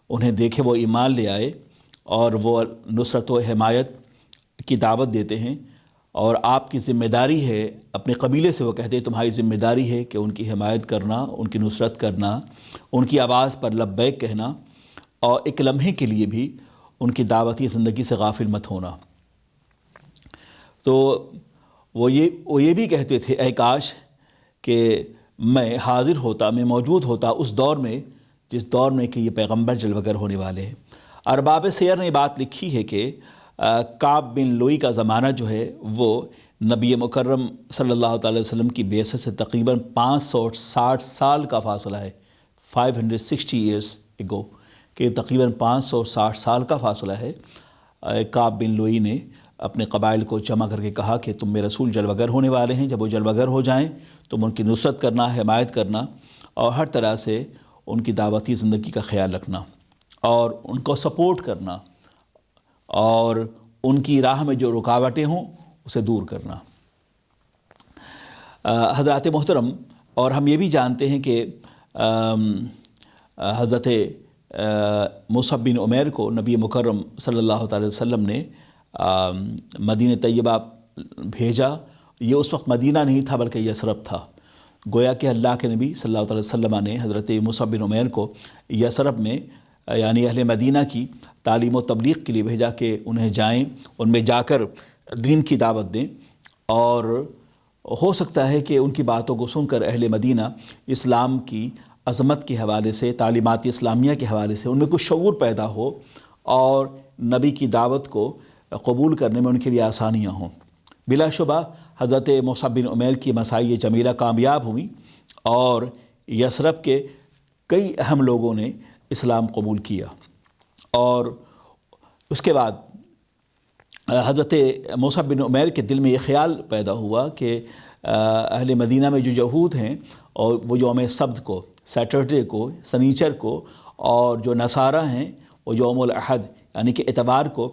انہیں دیکھے وہ ایمان لے آئے اور وہ نصرت و حمایت کی دعوت دیتے ہیں، اور آپ کی ذمہ داری ہے، اپنے قبیلے سے وہ کہتے ہیں تمہاری ذمہ داری ہے کہ ان کی حمایت کرنا، ان کی نصرت کرنا، ان کی آواز پر لبیک کہنا، اور ایک لمحے کے لیے بھی ان کی دعوتی زندگی سے غافل مت ہونا۔ تو وہ یہ بھی کہتے تھے اے کاش کہ میں حاضر ہوتا، میں موجود ہوتا اس دور میں جس دور میں کہ یہ پیغمبر جلوہ گر ہونے والے ہیں۔ ارباب سیر نے بات لکھی ہے کہ کعب بن لوئی کا زمانہ جو ہے وہ نبی مکرم صلی اللہ تعالی وسلم کی بعثت سے تقریباً 560 سال کا فاصلہ ہے، 560 ایئرس اگو، کہ تقریباً 560 سال کا فاصلہ ہے۔ کعب بن لوئی نے اپنے قبائل کو جمع کر کے کہا کہ تم میرے رسول جلوہ گر ہونے والے ہیں، جب وہ جلوہ گر ہو جائیں تم ان کی نصرت کرنا، حمایت کرنا، اور ہر طرح سے ان کی دعوتی زندگی کا خیال رکھنا اور ان کو سپورٹ کرنا، اور ان کی راہ میں جو رکاوٹیں ہوں اسے دور کرنا۔ حضرات محترم، اور ہم یہ بھی جانتے ہیں کہ حضرت مصعب بن عمیر کو نبی مکرم صلی اللہ تعالی وسلم نے مدینہ طیبہ بھیجا۔ یہ اس وقت مدینہ نہیں تھا بلکہ یثرب تھا۔ گویا کہ اللہ کے نبی صلی اللہ تعالی وسلم نے حضرت مصعب بن عمیر کو یثرب میں یعنی اہل مدینہ کی تعلیم و تبلیغ کے لیے بھیجا کہ انہیں جائیں، ان میں جا کر دین کی دعوت دیں، اور ہو سکتا ہے کہ ان کی باتوں کو سن کر اہل مدینہ اسلام کی عظمت کے حوالے سے، تعلیمات اسلامیہ کے حوالے سے ان میں کچھ شعور پیدا ہو اور نبی کی دعوت کو قبول کرنے میں ان کے لیے آسانیاں ہوں۔ بلا شبہ حضرت مصعب بن عمیر کی مساعی جمیلہ کامیاب ہوئیں، اور یثرب کے کئی اہم لوگوں نے اسلام قبول کیا۔ اور اس کے بعد حضرت مصعب بن عمیر کے دل میں یہ خیال پیدا ہوا کہ اہل مدینہ میں جو یہود ہیں اور وہ یوم سبت کو، سیٹرڈے کو، سنیچر کو، اور جو نصارہ ہیں وہ یوم الاحد یعنی کہ اتوار کو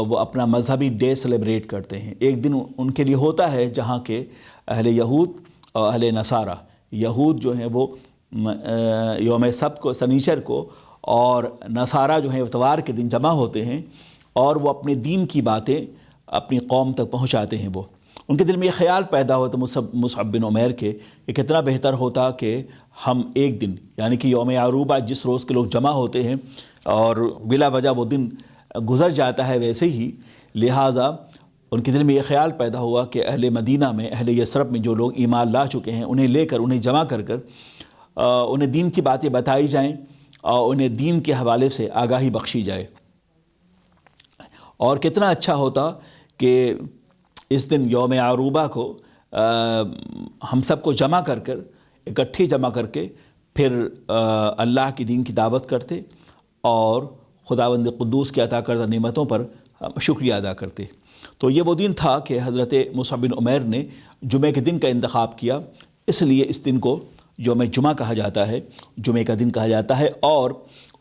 وہ اپنا مذہبی ڈے سیلیبریٹ کرتے ہیں۔ ایک دن ان کے لیے ہوتا ہے جہاں کہ اہل یہود اور اہل نصارہ، یہود جو ہیں وہ یوم سبت کو، سنیچر کو، اور نصارہ جو ہیں اتوار کے دن جمع ہوتے ہیں اور وہ اپنے دین کی باتیں اپنی قوم تک پہنچاتے ہیں۔ وہ ان کے دل میں یہ خیال پیدا ہوتا مصعب بن عمیر کے کہ کتنا بہتر ہوتا کہ ہم ایک دن یعنی کہ یوم عروبہ جس روز کے لوگ جمع ہوتے ہیں اور بلا وجہ وہ دن گزر جاتا ہے ویسے ہی، لہٰذا ان کے دل میں یہ خیال پیدا ہوا کہ اہل مدینہ میں، اہل یثرب میں جو لوگ ایمان لا چکے ہیں انہیں لے کر، انہیں جمع کر کر انہیں دین کی باتیں بتائی جائیں اور انہیں دین کے حوالے سے آگاہی بخشی جائے۔ اور کتنا اچھا ہوتا کہ اس دن یوم عروبہ کو ہم سب کو جمع کر کر، اکٹھے جمع کر کے پھر اللہ کی دین کی دعوت کرتے اور خداوند قدوس کی عطا کردہ نعمتوں پر شکریہ ادا کرتے۔ تو یہ وہ دن تھا کہ حضرت مصعب بن عمیر نے جمعہ کے دن کا انتخاب کیا، اس لیے اس دن کو یوم جمعہ کہا جاتا ہے، جمعہ کا دن کہا جاتا ہے۔ اور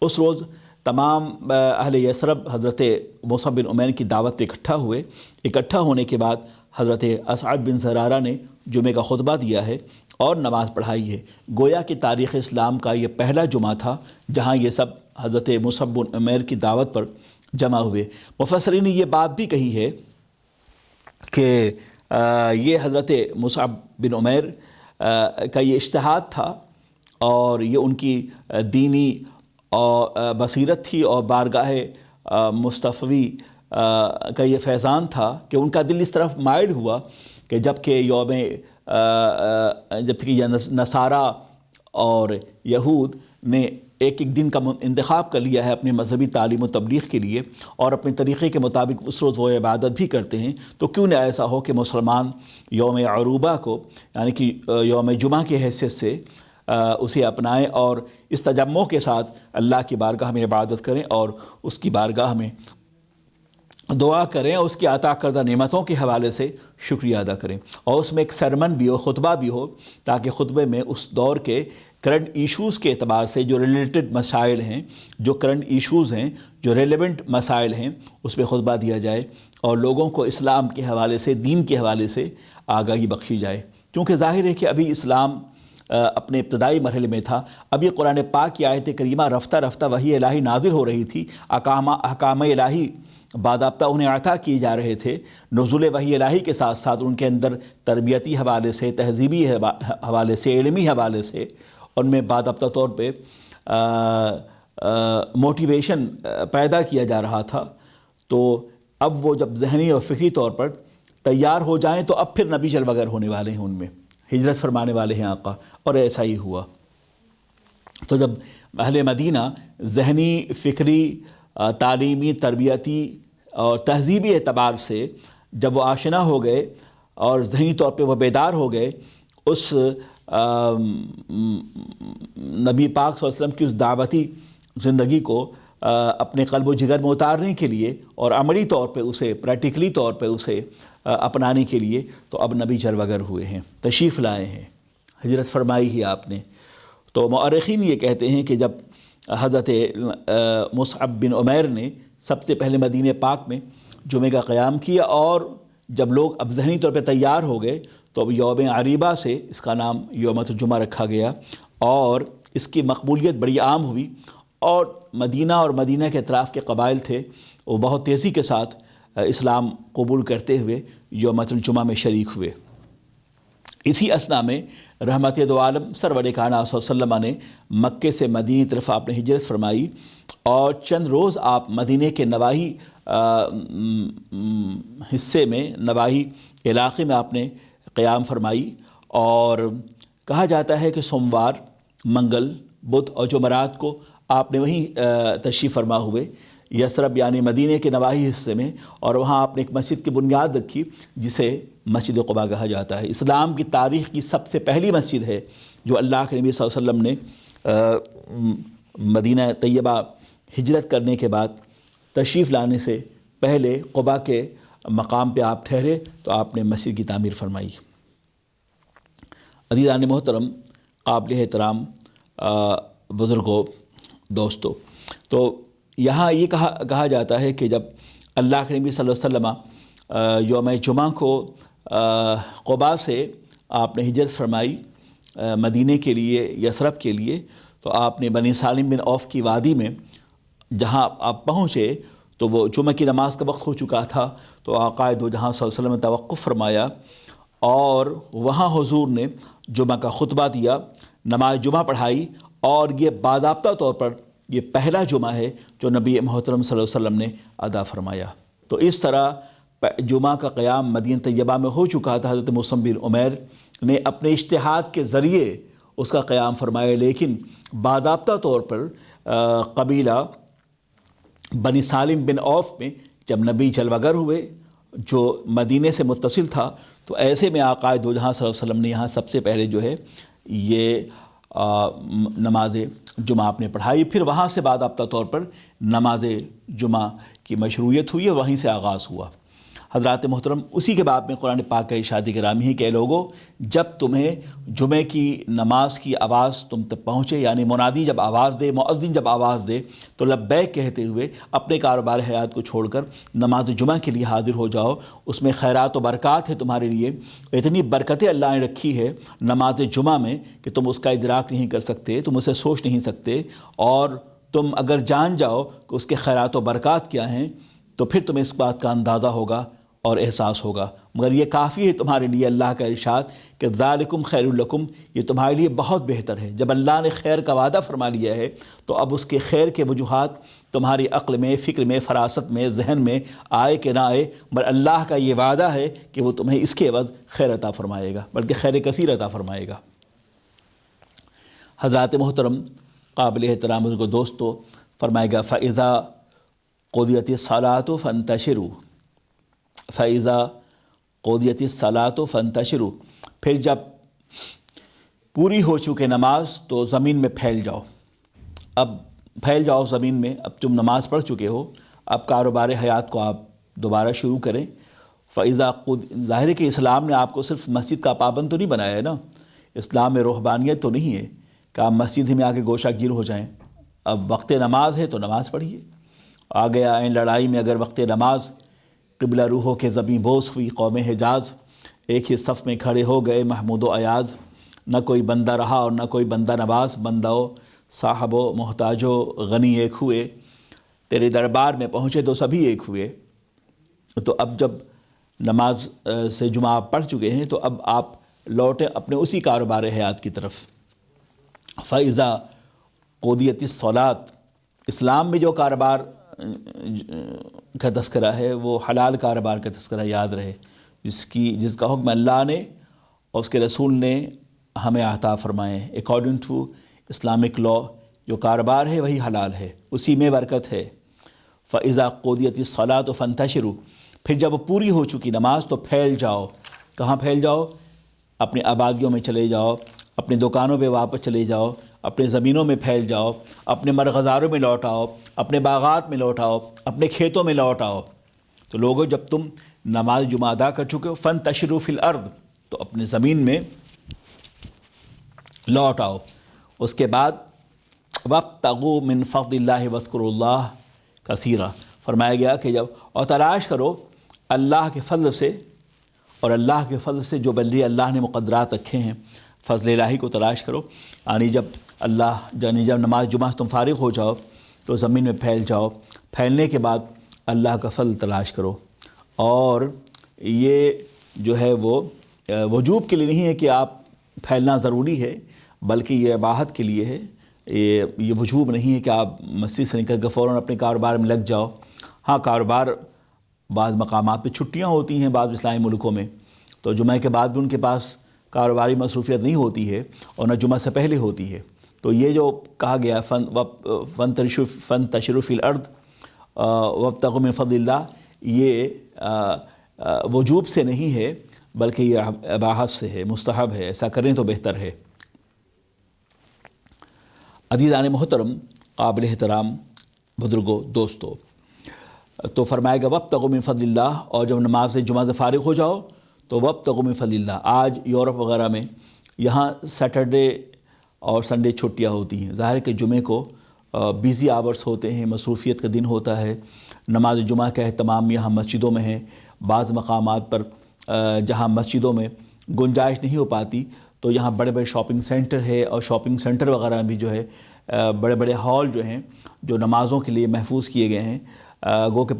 اس روز تمام اہل یثرب حضرت مصعب بن عمیر کی دعوت پہ اکٹھا ہوئے۔ اکٹھا ہونے کے بعد حضرت اسعد بن زرارہ نے جمعہ کا خطبہ دیا ہے اور نماز پڑھائی ہے۔ گویا کہ تاریخ اسلام کا یہ پہلا جمعہ تھا جہاں یہ سب حضرت مصعب بن عمیر کی دعوت پر جمع ہوئے۔ مفسرین نے یہ بات بھی کہی ہے کہ یہ حضرت مصعب بن عمیر کا یہ اجتہاد تھا اور یہ ان کی دینی اور بصیرت تھی اور بارگاہ مصطفی کا یہ فیضان تھا کہ ان کا دل اس طرف مائل ہوا کہ جب کہ نصارہ اور یہود نے ایک ایک دن کا انتخاب کر لیا ہے اپنے مذہبی تعلیم و تبلیغ کے لیے اور اپنے طریقے کے مطابق اس روز وہ عبادت بھی کرتے ہیں، تو کیوں نہ ایسا ہو کہ مسلمان یوم عروبہ کو یعنی کہ یوم جمعہ کی حیثیت سے اسے اپنائیں اور اس تجمع کے ساتھ اللہ کی بارگاہ میں عبادت کریں اور اس کی بارگاہ میں دعا کریں اور اس کی عطا کردہ نعمتوں کے حوالے سے شکریہ ادا کریں، اور اس میں ایک سرمن بھی ہو، خطبہ بھی ہو، تاکہ خطبے میں اس دور کے کرنٹ ایشوز کے اعتبار سے جو ریلیٹڈ مسائل ہیں، جو کرنٹ ایشوز ہیں، جو ریلیونٹ مسائل ہیں، اس پہ خطبہ دیا جائے اور لوگوں کو اسلام کے حوالے سے، دین کے حوالے سے آگاہی بخشی جائے۔ کیونکہ ظاہر ہے کہ ابھی اسلام اپنے ابتدائی مرحلے میں تھا، ابھی قرآن پاک کی آیت کریمہ رفتہ رفتہ وحی الہی نازل ہو رہی تھی، احکام الہی باضابطہ انہیں عطا کیے جا رہے تھے۔ نزول وحی الہی کے ساتھ ساتھ ان کے اندر تربیتی حوالے سے، تہذیبی حوالے سے، علمی حوالے سے ان میں باضابطہ طور پہ موٹیویشن پیدا کیا جا رہا تھا۔ تو اب وہ جب ذہنی اور فکری طور پر تیار ہو جائیں تو اب پھر نبی جلوہ گر ہونے والے ہیں، ان میں ہجرت فرمانے والے ہیں آقا، اور ایسا ہی ہوا۔ تو جب اہل مدینہ ذہنی، فکری، تعلیمی، تربیتی اور تہذیبی اعتبار سے جب وہ آشنا ہو گئے اور ذہنی طور پہ وہ بیدار ہو گئے، اس نبی پاک صلی اللہ علیہ وسلم کی اس دعوتی زندگی کو اپنے قلب و جگر میں اتارنے کے لیے اور عملی طور پہ اسے، پریکٹیکلی طور پہ اسے اپنانے کے لیے، تو اب نبی جلوہ گر ہوئے ہیں، تشریف لائے ہیں، ہجرت فرمائی ہی آپ نے۔ تو مؤرخین یہ کہتے ہیں کہ جب حضرت مصعب بن عمیر نے سب سے پہلے مدینہ پاک میں جمعہ کا قیام کیا، اور جب لوگ اب ذہنی طور پہ تیار ہو گئے تو اب یوم عریبہ سے اس کا نام یوم الجمعہ رکھا گیا، اور اس کی مقبولیت بڑی عام ہوئی، اور مدینہ اور مدینہ کے اطراف کے قبائل تھے وہ بہت تیزی کے ساتھ اسلام قبول کرتے ہوئے یوم الجمعہ میں شریک ہوئے۔ اسی اثنا میں رحمت دو عالم سرور کائنات صلی اللہ علیہ وسلم نے مکے سے مدینہ طرف آپ نے ہجرت فرمائی، اور چند روز آپ مدینہ کے نواحی حصے میں، نواحی علاقے میں آپ نے قیام فرمائی، اور کہا جاتا ہے کہ سوموار، منگل، بدھ اور جمعرات کو آپ نے وہیں تشریف فرما ہوئے یثرب یعنی مدینہ کے نواحی حصے میں، اور وہاں آپ نے ایک مسجد کی بنیاد رکھی جسے مسجد قباء کہا جاتا ہے۔ اسلام کی تاریخ کی سب سے پہلی مسجد ہے جو اللہ کے نبی صلی اللہ علیہ وسلم نے مدینہ طیبہ ہجرت کرنے کے بعد تشریف لانے سے پہلے قباء کے مقام پہ آپ ٹھہرے تو آپ نے مسجد کی تعمیر فرمائی۔ عزیزان محترم، قابل احترام بزرگوں، دوستو، تو یہاں یہ کہا جاتا ہے کہ جب اللہ کے نبی صلی اللہ علیہ وسلم یوم جمعہ کو قباء سے آپ نے ہجرت فرمائی مدینہ کے لیے، یثرب کے لیے، تو آپ نے بنی سالم بن عوف کی وادی میں جہاں آپ پہنچے تو وہ جمعہ کی نماز کا وقت ہو چکا تھا، تو آقا دو جہاں صلی اللہ علیہ وسلم نے توقف فرمایا، اور وہاں حضور نے جمعہ کا خطبہ دیا، نماز جمعہ پڑھائی، اور یہ باضابطہ طور پر یہ پہلا جمعہ ہے جو نبی محترم صلی اللہ علیہ وسلم نے ادا فرمایا۔ تو اس طرح جمعہ کا قیام مدینہ طیبہ میں ہو چکا تھا۔ حضرت مصعب بن عمیر نے اپنے اجتہاد کے ذریعے اس کا قیام فرمایا، لیکن باضابطہ طور پر قبیلہ بنی سالم بن عوف میں جب نبی جلوہ گر ہوئے جو مدینہ سے متصل تھا، تو ایسے میں آقا دو جہاں صلی اللہ علیہ وسلم نے یہاں سب سے پہلے جو ہے یہ نماز جمعہ آپ نے پڑھائی، پھر وہاں سے باضابطہ طور پر نماز جمعہ کی مشروعیت ہوئی اور وہیں سے آغاز ہوا۔ حضرات محترم، اسی کے بعد میں قرآن پاک کا ارشاد گرامی ہے کہ اے لوگو، جب تمہیں جمعے کی نماز کی آواز تم تک پہنچے، یعنی منادی جب آواز دے، مؤذن جب آواز دے، تو لبیک کہتے ہوئے اپنے کاروبار حیات کو چھوڑ کر نماز جمعہ کے لیے حاضر ہو جاؤ۔ اس میں خیرات و برکات ہے تمہارے لیے، اتنی برکتیں اللہ نے رکھی ہے نماز جمعہ میں کہ تم اس کا ادراک نہیں کر سکتے، تم اسے سوچ نہیں سکتے، اور تم اگر جان جاؤ کہ اس کے خیرات و برکات کیا ہیں تو پھر تمہیں اس بات کا اندازہ ہوگا اور احساس ہوگا۔ مگر یہ کافی ہے تمہارے لیے اللہ کا ارشاد کہ ذالکم خیر لکم، یہ تمہارے لیے بہت بہتر ہے۔ جب اللہ نے خیر کا وعدہ فرما لیا ہے تو اب اس کے خیر کے وجوہات تمہاری عقل میں، فکر میں، فراست میں، ذہن میں آئے کہ نہ آئے، مگر اللہ کا یہ وعدہ ہے کہ وہ تمہیں اس کے عوض خیر عطا فرمائے گا، بلکہ خیر کثیر عطا فرمائے گا۔ حضرات محترم، قابل احترام بزرگوں، دوستو، فرمائے گا فَإِذَا قُضِيَتِ الصَّلَاةُ فَانتَشِرُوا، فَإِذَا قُضِيَتِ الصَّلَاةُ فَانتَشِرُوا، پھر جب پوری ہو چکے نماز تو زمین میں پھیل جاؤ۔ اب پھیل جاؤ زمین میں، اب تم نماز پڑھ چکے ہو، اب کاروبار حیات کو آپ دوبارہ شروع کریں۔ ظاہر ہے کہ اسلام نے آپ کو صرف مسجد کا پابند تو نہیں بنایا ہے نا، اسلام میں روحانیت تو نہیں ہے کہ آپ مسجد ہی میں آ کے گوشہ گیر ہو جائیں۔ اب وقت نماز ہے تو نماز پڑھیے۔ آگے آئیں لڑائی میں، اگر وقت نماز قبلہ روحوں کے زمیں بوس ہوئی قوم حجاز، ایک ہی صف میں کھڑے ہو گئے محمود و ایاز، نہ کوئی بندہ رہا اور نہ کوئی بندہ نواز، بندہ و صاحب و محتاج و غنی ایک ہوئے، تیرے دربار میں پہنچے تو سبھی ایک ہوئے۔ تو اب جب نماز سے جمعہ آپ پڑھ چکے ہیں تو اب آپ لوٹیں اپنے اسی کاروبار حیات کی طرف۔ فَإِذَا قُضِيَتِ الصَّلَاةُ، اسلام میں جو کاروبار کا تذکرہ ہے وہ حلال کاروبار کا تذکرہ یاد رہے، جس کا حکم اللہ نے اور اس کے رسول نے ہمیں عطا فرمائے۔ اکارڈنگ ٹو اسلامک لا جو کاروبار ہے وہی حلال ہے، اسی میں برکت ہے۔ فَإِذَا قُضِيَتِ الصَّلَاةُ فَانتَشِرُوا، پھر جب پوری ہو چکی نماز تو پھیل جاؤ۔ کہاں پھیل جاؤ؟ اپنی آبادیوں میں چلے جاؤ، اپنے دکانوں پہ واپس چلے جاؤ، اپنے زمینوں میں پھیل جاؤ، اپنے مرغزاروں میں لوٹ آؤ، اپنے باغات میں لوٹ آؤ، اپنے کھیتوں میں لوٹ آؤ۔ تو لوگوں جب تم نماز جمعہ ادا کر چکے ہو، فَانتَشِرُوا فِي الْأَرْضِ، تو اپنے زمین میں لوٹ آؤ۔ اس کے بعد وَابْتَغُوا مِن فَضْلِ اللَّهِ وَاذْكُرُوا اللَّهَ كَثِيرًا، فرمایا گیا کہ جب اور تلاش کرو اللہ کے فضل سے، اور اللہ کے فضل سے جو بلکہ اللہ نے مقدرات رکھے ہیں، فضل الہی کو تلاش کرو۔ یعنی جب نماز جمعہ تم فارغ ہو جاؤ تو زمین میں پھیل جاؤ، پھیلنے کے بعد اللہ کا فضل تلاش کرو۔ اور یہ جو ہے وہ وجوب کے لیے نہیں ہے کہ آپ پھیلنا ضروری ہے، بلکہ یہ اباحت کے لیے ہے۔ یہ وجوب نہیں ہے کہ آپ مسجد سے نکل کے فوراً اپنے کاروبار میں لگ جاؤ۔ ہاں، کاروبار بعض مقامات پہ چھٹیاں ہوتی ہیں بعض اسلامی ملکوں میں، تو جمعہ کے بعد بھی ان کے پاس کاروباری مصروفیت نہیں ہوتی ہے اور نہ جمعہ سے پہلے ہوتی ہے۔ تو یہ جو کہا گیا فَانتَشِرُوا فِي الْأَرْضِ وَابْتَغُوا مِن فَضْلِ اللَّهِ، یہ وجوب سے نہیں ہے بلکہ یہ اباحت سے ہے، مستحب ہے، ایسا کریں تو بہتر ہے۔ عزیزان محترم، قابل احترام بزرگوں، دوستو، تو فرمائے گا وَابْتَغُوا مِن فَضْلِ اللَّهِ، اور جب نماز جمعہ سے فارغ ہو جاؤ تو وَابْتَغُوا مِن فَضْلِ اللَّهِ۔ آج یورپ وغیرہ میں یہاں سیٹرڈے اور سنڈے چھٹیاں ہوتی ہیں، ظاہر ہے کہ جمعے کو بیزی آورس ہوتے ہیں، مصروفیت کا دن ہوتا ہے، نماز جمعہ کا اہتمام یہاں مسجدوں میں ہے۔ بعض مقامات پر جہاں مسجدوں میں گنجائش نہیں ہو پاتی تو یہاں بڑے بڑے شاپنگ سینٹر ہے، اور شاپنگ سینٹر وغیرہ بھی جو ہے بڑے بڑے ہال جو ہیں جو نمازوں کے لیے محفوظ کیے گئے ہیں۔ گو کہ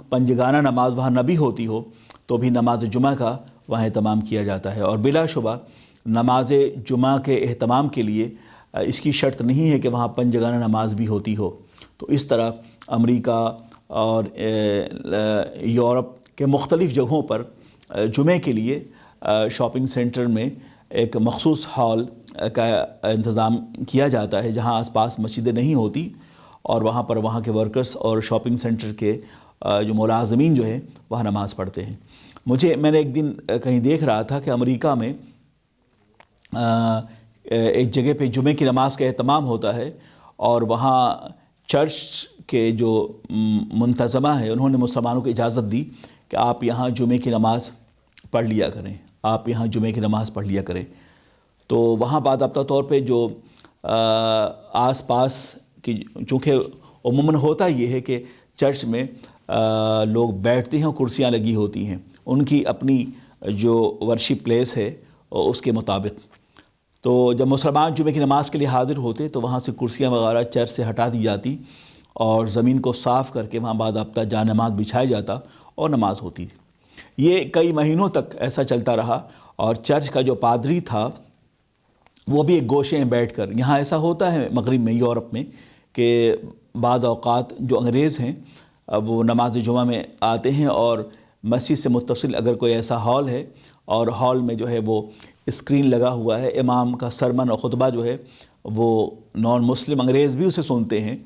پنجگانہ نماز وہاں نہ بھی ہوتی ہو تو بھی نماز جمعہ کا وہاں اہتمام کیا جاتا ہے۔ اور بلا شبہ نماز جمعہ کے اہتمام کے لیے اس کی شرط نہیں ہے کہ وہاں پنجگانہ نماز بھی ہوتی ہو۔ تو اس طرح امریکہ اور یورپ کے مختلف جگہوں پر جمعے کے لیے شاپنگ سینٹر میں ایک مخصوص ہال کا انتظام کیا جاتا ہے جہاں آس پاس مسجدیں نہیں ہوتی، اور وہاں پر وہاں کے ورکرز اور شاپنگ سینٹر کے جو ملازمین جو ہیں وہاں نماز پڑھتے ہیں۔ میں نے ایک دن کہیں دیکھ رہا تھا کہ امریکہ میں ایک جگہ پہ جمعے کی نماز کا اہتمام ہوتا ہے، اور وہاں چرچ کے جو منتظمہ ہے انہوں نے مسلمانوں کو اجازت دی کہ آپ یہاں جمعے کی نماز پڑھ لیا کریں، آپ یہاں جمعے کی نماز پڑھ لیا کریں۔ تو وہاں باضابطہ طور پہ جو آس پاس کی، چونکہ عموماً ہوتا یہ ہے کہ چرچ میں لوگ بیٹھتے ہیں اور کرسیاں لگی ہوتی ہیں ان کی اپنی جو ورشپ پلیس ہے اس کے مطابق۔ تو جب مسلمان جمعے کی نماز کے لیے حاضر ہوتے تو وہاں سے کرسیاں وغیرہ چرچ سے ہٹا دی جاتی اور زمین کو صاف کر کے وہاں باضابطہ جا نماز بچھایا جاتا اور نماز ہوتی تھی۔ یہ کئی مہینوں تک ایسا چلتا رہا، اور چرچ کا جو پادری تھا وہ بھی ایک گوشے میں بیٹھ کر، یہاں ایسا ہوتا ہے مغرب میں، یورپ میں، کہ بعض اوقات جو انگریز ہیں وہ نماز جمعہ میں آتے ہیں، اور مسجد سے متصل اگر کوئی ایسا ہال ہے اور ہال میں جو ہے وہ اسکرین لگا ہوا ہے، امام کا سرمن اور خطبہ جو ہے وہ نان مسلم انگریز بھی اسے سنتے ہیں۔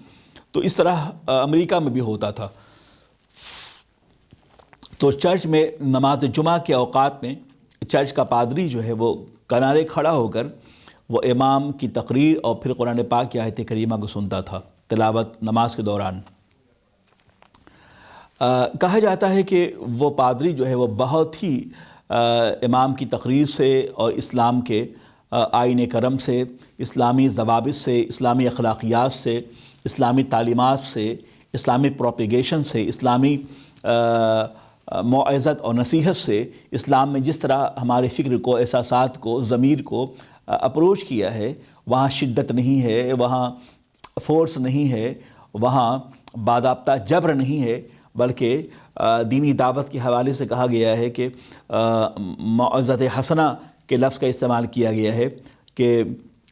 تو اس طرح امریکہ میں بھی ہوتا تھا۔ تو چرچ میں نماز جمعہ کے اوقات میں چرچ کا پادری جو ہے وہ کنارے کھڑا ہو کر وہ امام کی تقریر اور پھر قرآن پاک کی آیت کریمہ کو سنتا تھا تلاوت نماز کے دوران۔ کہا جاتا ہے کہ وہ پادری جو ہے وہ بہت ہی امام کی تقریر سے اور اسلام کے آئین کرم سے، اسلامی ضوابط سے، اسلامی اخلاقیات سے، اسلامی تعلیمات سے، اسلامی پروپیگیشن سے، اسلامی موعظت اور نصیحت سے، اسلام میں جس طرح ہمارے فکر کو، احساسات کو، ضمیر کو اپروچ کیا ہے، وہاں شدت نہیں ہے، وہاں فورس نہیں ہے، وہاں باضابطہ جبر نہیں ہے، بلکہ دینی دعوت کے حوالے سے کہا گیا ہے کہ موعظت حسنہ کے لفظ کا استعمال کیا گیا ہے کہ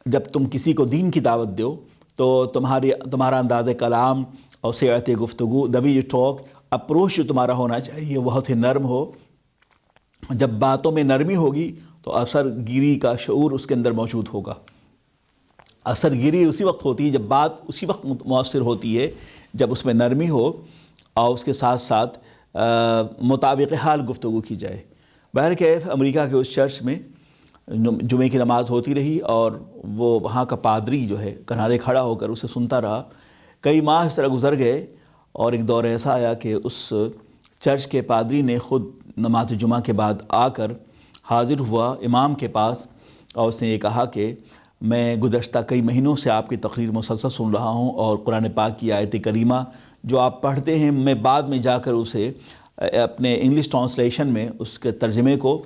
جب تم کسی کو دین کی دعوت دو تو تمہارا انداز کلام اور سیرت گفتگو، the way you talk، approach جو تمہارا ہونا چاہیے بہت ہی نرم ہو۔ جب باتوں میں نرمی ہوگی تو اثر گیری کا شعور اس کے اندر موجود ہوگا۔ اثر گیری اسی وقت ہوتی ہے جب بات اسی وقت مؤثر ہوتی ہے جب اس میں نرمی ہو اور اس کے ساتھ ساتھ مطابق حال گفتگو کی جائے۔ بہرکیف امریکہ کے اس چرچ میں جمعے کی نماز ہوتی رہی اور وہ وہاں کا پادری جو ہے کنارے کھڑا ہو کر اسے سنتا رہا۔ کئی ماہ اس طرح گزر گئے اور ایک دور ایسا آیا کہ اس چرچ کے پادری نے خود نماز جمعہ کے بعد آ کر حاضر ہوا امام کے پاس اور اس نے یہ کہا کہ میں گزشتہ کئی مہینوں سے آپ کی تقریر مسلسل سن رہا ہوں اور قرآن پاک کی آیت کریمہ جو آپ پڑھتے ہیں میں بعد میں جا کر اسے اپنے انگلش ٹرانسلیشن میں اس کے ترجمے کو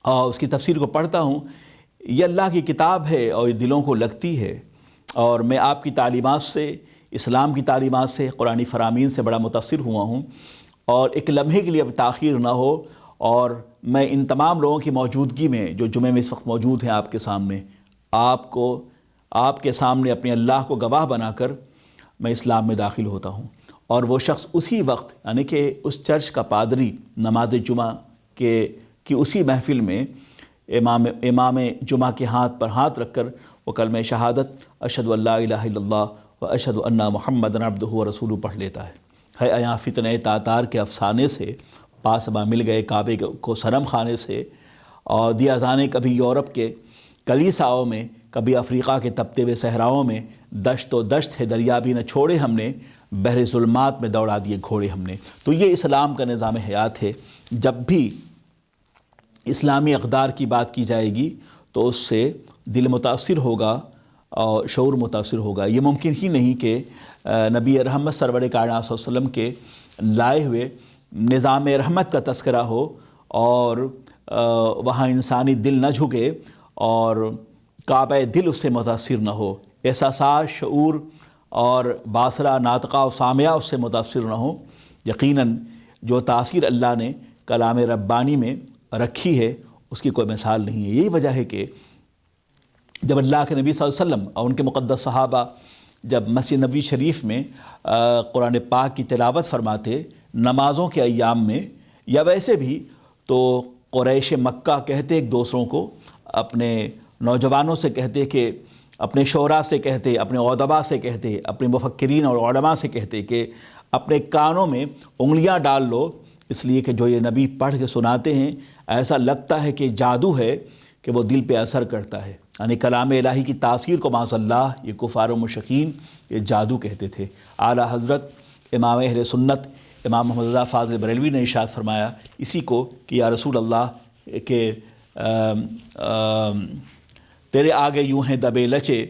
اور اس کی تفسیر کو پڑھتا ہوں۔ یہ اللہ کی کتاب ہے اور یہ دلوں کو لگتی ہے، اور میں آپ کی تعلیمات سے، اسلام کی تعلیمات سے، قرآنی فرامین سے بڑا متاثر ہوا ہوں، اور ایک لمحے کے لیے اب تاخیر نہ ہو اور میں ان تمام لوگوں کی موجودگی میں جو جمعے میں اس وقت موجود ہیں آپ کے سامنے، آپ کے سامنے اپنے اللہ کو گواہ بنا کر میں اسلام میں داخل ہوتا ہوں۔ اور وہ شخص اسی وقت یعنی کہ اس چرچ کا پادری نماز جمعہ کی اسی محفل میں امام جمعہ کے ہاتھ پر ہاتھ رکھ کر وہ کلمہ شہادت اشہد ان لا الہ الا اللہ و اشہد ان محمدًا عبدہ و رسولہ پڑھ لیتا ہے ایاں فتنہ تاتار کے افسانے سے پاسباں مل گئے کعبے کو صنم خانے سے، اور دیا زانے کبھی یورپ کے کلیساؤں میں، کبھی افریقہ کے تپتے ہوئے صحراؤں میں، دشت و دشت ہے دریا بھی نہ چھوڑے ہم نے، بحر ظلمات میں دوڑا دیے گھوڑے ہم نے۔ تو یہ اسلام کا نظام حیات ہے۔ جب بھی اسلامی اقدار کی بات کی جائے گی تو اس سے دل متاثر ہوگا اور شعور متاثر ہوگا۔ یہ ممکن ہی نہیں کہ نبی رحمت سرور کائنات صلی اللہ علیہ وسلم کے لائے ہوئے نظام رحمت کا تذکرہ ہو اور وہاں انسانی دل نہ جھکے اور کعبہ دل اس سے متاثر نہ ہو، احساسات، شعور اور باصرہ ناطقہ و سامعہ اس سے متاثر نہ ہو۔ یقیناً جو تاثیر اللہ نے کلام ربانی میں رکھی ہے اس کی کوئی مثال نہیں ہے۔ یہی وجہ ہے کہ جب اللہ کے نبی صلی اللہ علیہ وسلم اور ان کے مقدس صحابہ جب مسجد نبوی شریف میں قرآن پاک کی تلاوت فرماتے نمازوں کے ایام میں یا ویسے بھی، تو قریش مکہ کہتے ایک دوسروں کو، اپنے نوجوانوں سے کہتے، کہ اپنے شعراء سے کہتے، اپنے ادباء سے کہتے، اپنے مفکرین اور علماء سے کہتے کہ اپنے کانوں میں انگلیاں ڈال لو، اس لیے کہ جو یہ نبی پڑھ کے سناتے ہیں ایسا لگتا ہے کہ جادو ہے کہ وہ دل پہ اثر کرتا ہے۔ یعنی کلام الہی کی تاثیر کو معاذ اللہ یہ کفار و مشرکین یہ جادو کہتے تھے۔ اعلیٰ حضرت امام اہل سنت امام محمد رضا فاضل بریلوی نے ارشاد فرمایا اسی کو کہ یا رسول اللہ کہ تیرے آگے یوں ہیں دبے لچے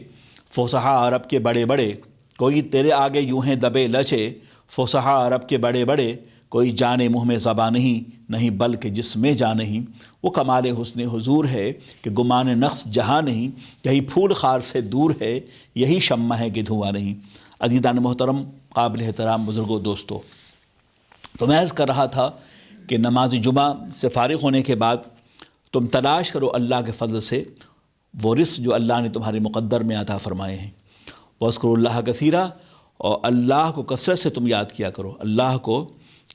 فصحاء عرب کے بڑے بڑے، کوئی تیرے آگے یوں ہیں دبے لچے فصحاء عرب کے بڑے بڑے، کوئی جانے منہ میں زباں نہیں بلکہ جس میں جان نہیں۔ وہ کمال حسن حضور ہے کہ گمان نقص جہاں نہیں، یہی پھول خار سے دور ہے، یہی شمع ہے کہ دھواں نہیں۔ عزیزان محترم، قابل احترام بزرگوں، دوستو، تو میں عرض کر رہا تھا کہ نماز جمعہ سے فارغ ہونے کے بعد تم تلاش کرو اللہ کے فضل سے وہ رزق جو اللہ نے تمہارے مقدر میں عطا فرمائے ہیں۔ وَاذْكُرُوا اللَّهَ كَثِيرًا، اور اللہ کو کثرت سے تم یاد کیا کرو، اللہ کو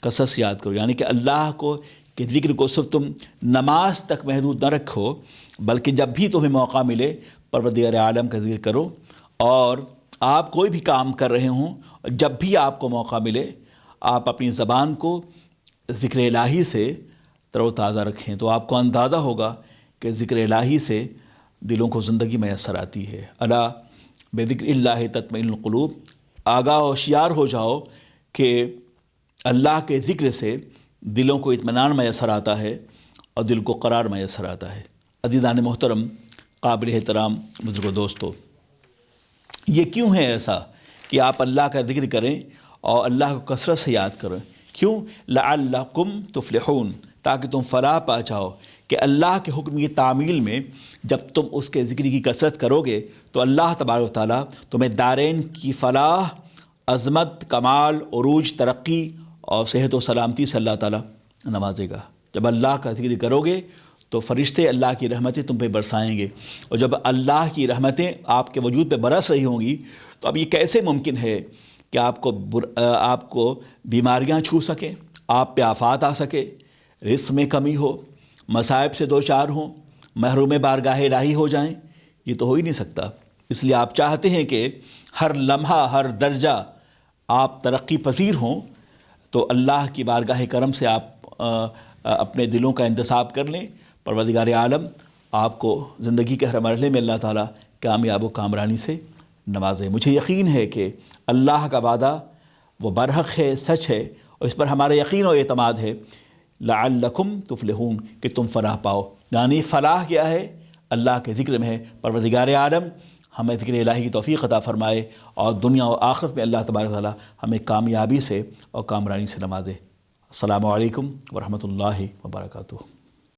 کثرت سے یاد کرو، یعنی کہ اللہ کو کہ ذکر کو صرف تم نماز تک محدود نہ رکھو، بلکہ جب بھی تمہیں موقع ملے پروردگار عالم کا ذکر کرو، اور آپ کوئی بھی کام کر رہے ہوں جب بھی آپ کو موقع ملے آپ اپنی زبان کو ذکر الہی سے تر و تازہ رکھیں، تو آپ کو اندازہ ہوگا کہ ذکر الہی سے دلوں کو زندگی میسر آتی ہے۔ الا بذکر اللہ تطمئن القلوب، آگاہ و ہوشیار ہو جاؤ کہ اللہ کے ذکر سے دلوں کو اطمینان میسر آتا ہے اور دل کو قرار میسر آتا ہے۔ عزیزان محترم، قابل احترام بزرگ و دوستو، یہ کیوں ہے ایسا کہ آپ اللہ کا ذکر کریں اور اللہ کو کثرت سے یاد کریں؟ کیوں؟ لعلکم تفلحون، تاکہ تم فلاح پا جاؤ، کہ اللہ کے حکم کی تعمیل میں جب تم اس کے ذکر کی کثرت کرو گے تو اللہ تبارک و تعالیٰ تمہیں دارین کی فلاح، عظمت، کمال، عروج، ترقی اور صحت و سلامتی سے اللہ تعالیٰ نوازے گا۔ جب اللہ کا ذکر کرو گے تو فرشتے اللہ کی رحمتیں تم پہ برسائیں گے، اور جب اللہ کی رحمتیں آپ کے وجود پہ برس رہی ہوں گی تو اب یہ کیسے ممکن ہے کہ آپ کو بیماریاں چھو سکیں، آپ پہ آفات آ سکے، رزق میں کمی ہو، مصائب سے دوچار ہوں، محروم بارگاہ الہی ہو جائیں؟ یہ تو ہو ہی نہیں سکتا۔ اس لیے آپ چاہتے ہیں کہ ہر لمحہ، ہر درجہ آپ ترقی پذیر ہوں، تو اللہ کی بارگاہ کرم سے آپ اپنے دلوں کا انتصاب کر لیں۔ پروردگار عالم آپ کو زندگی کے ہر مرحلے میں اللہ تعالیٰ کامیاب و کامرانی سے نوازے۔ مجھے یقین ہے کہ اللہ کا وعدہ وہ برحق ہے، سچ ہے، اور اس پر ہمارا یقین و اعتماد ہے۔ لعلکم تفلحون، کہ تم فلاح پاؤ۔ یعنی فلاح کیا ہے؟ اللہ کے ذکر میں ہے۔ پروردگار عالم ہمیں ذکر الہی کی توفیق عطا فرمائے اور دنیا و آخرت میں اللہ تبارک و تعالیٰ ہمیں کامیابی سے اور کامرانی سے نوازے۔ السلام علیکم ورحمۃ اللہ وبرکاتہ۔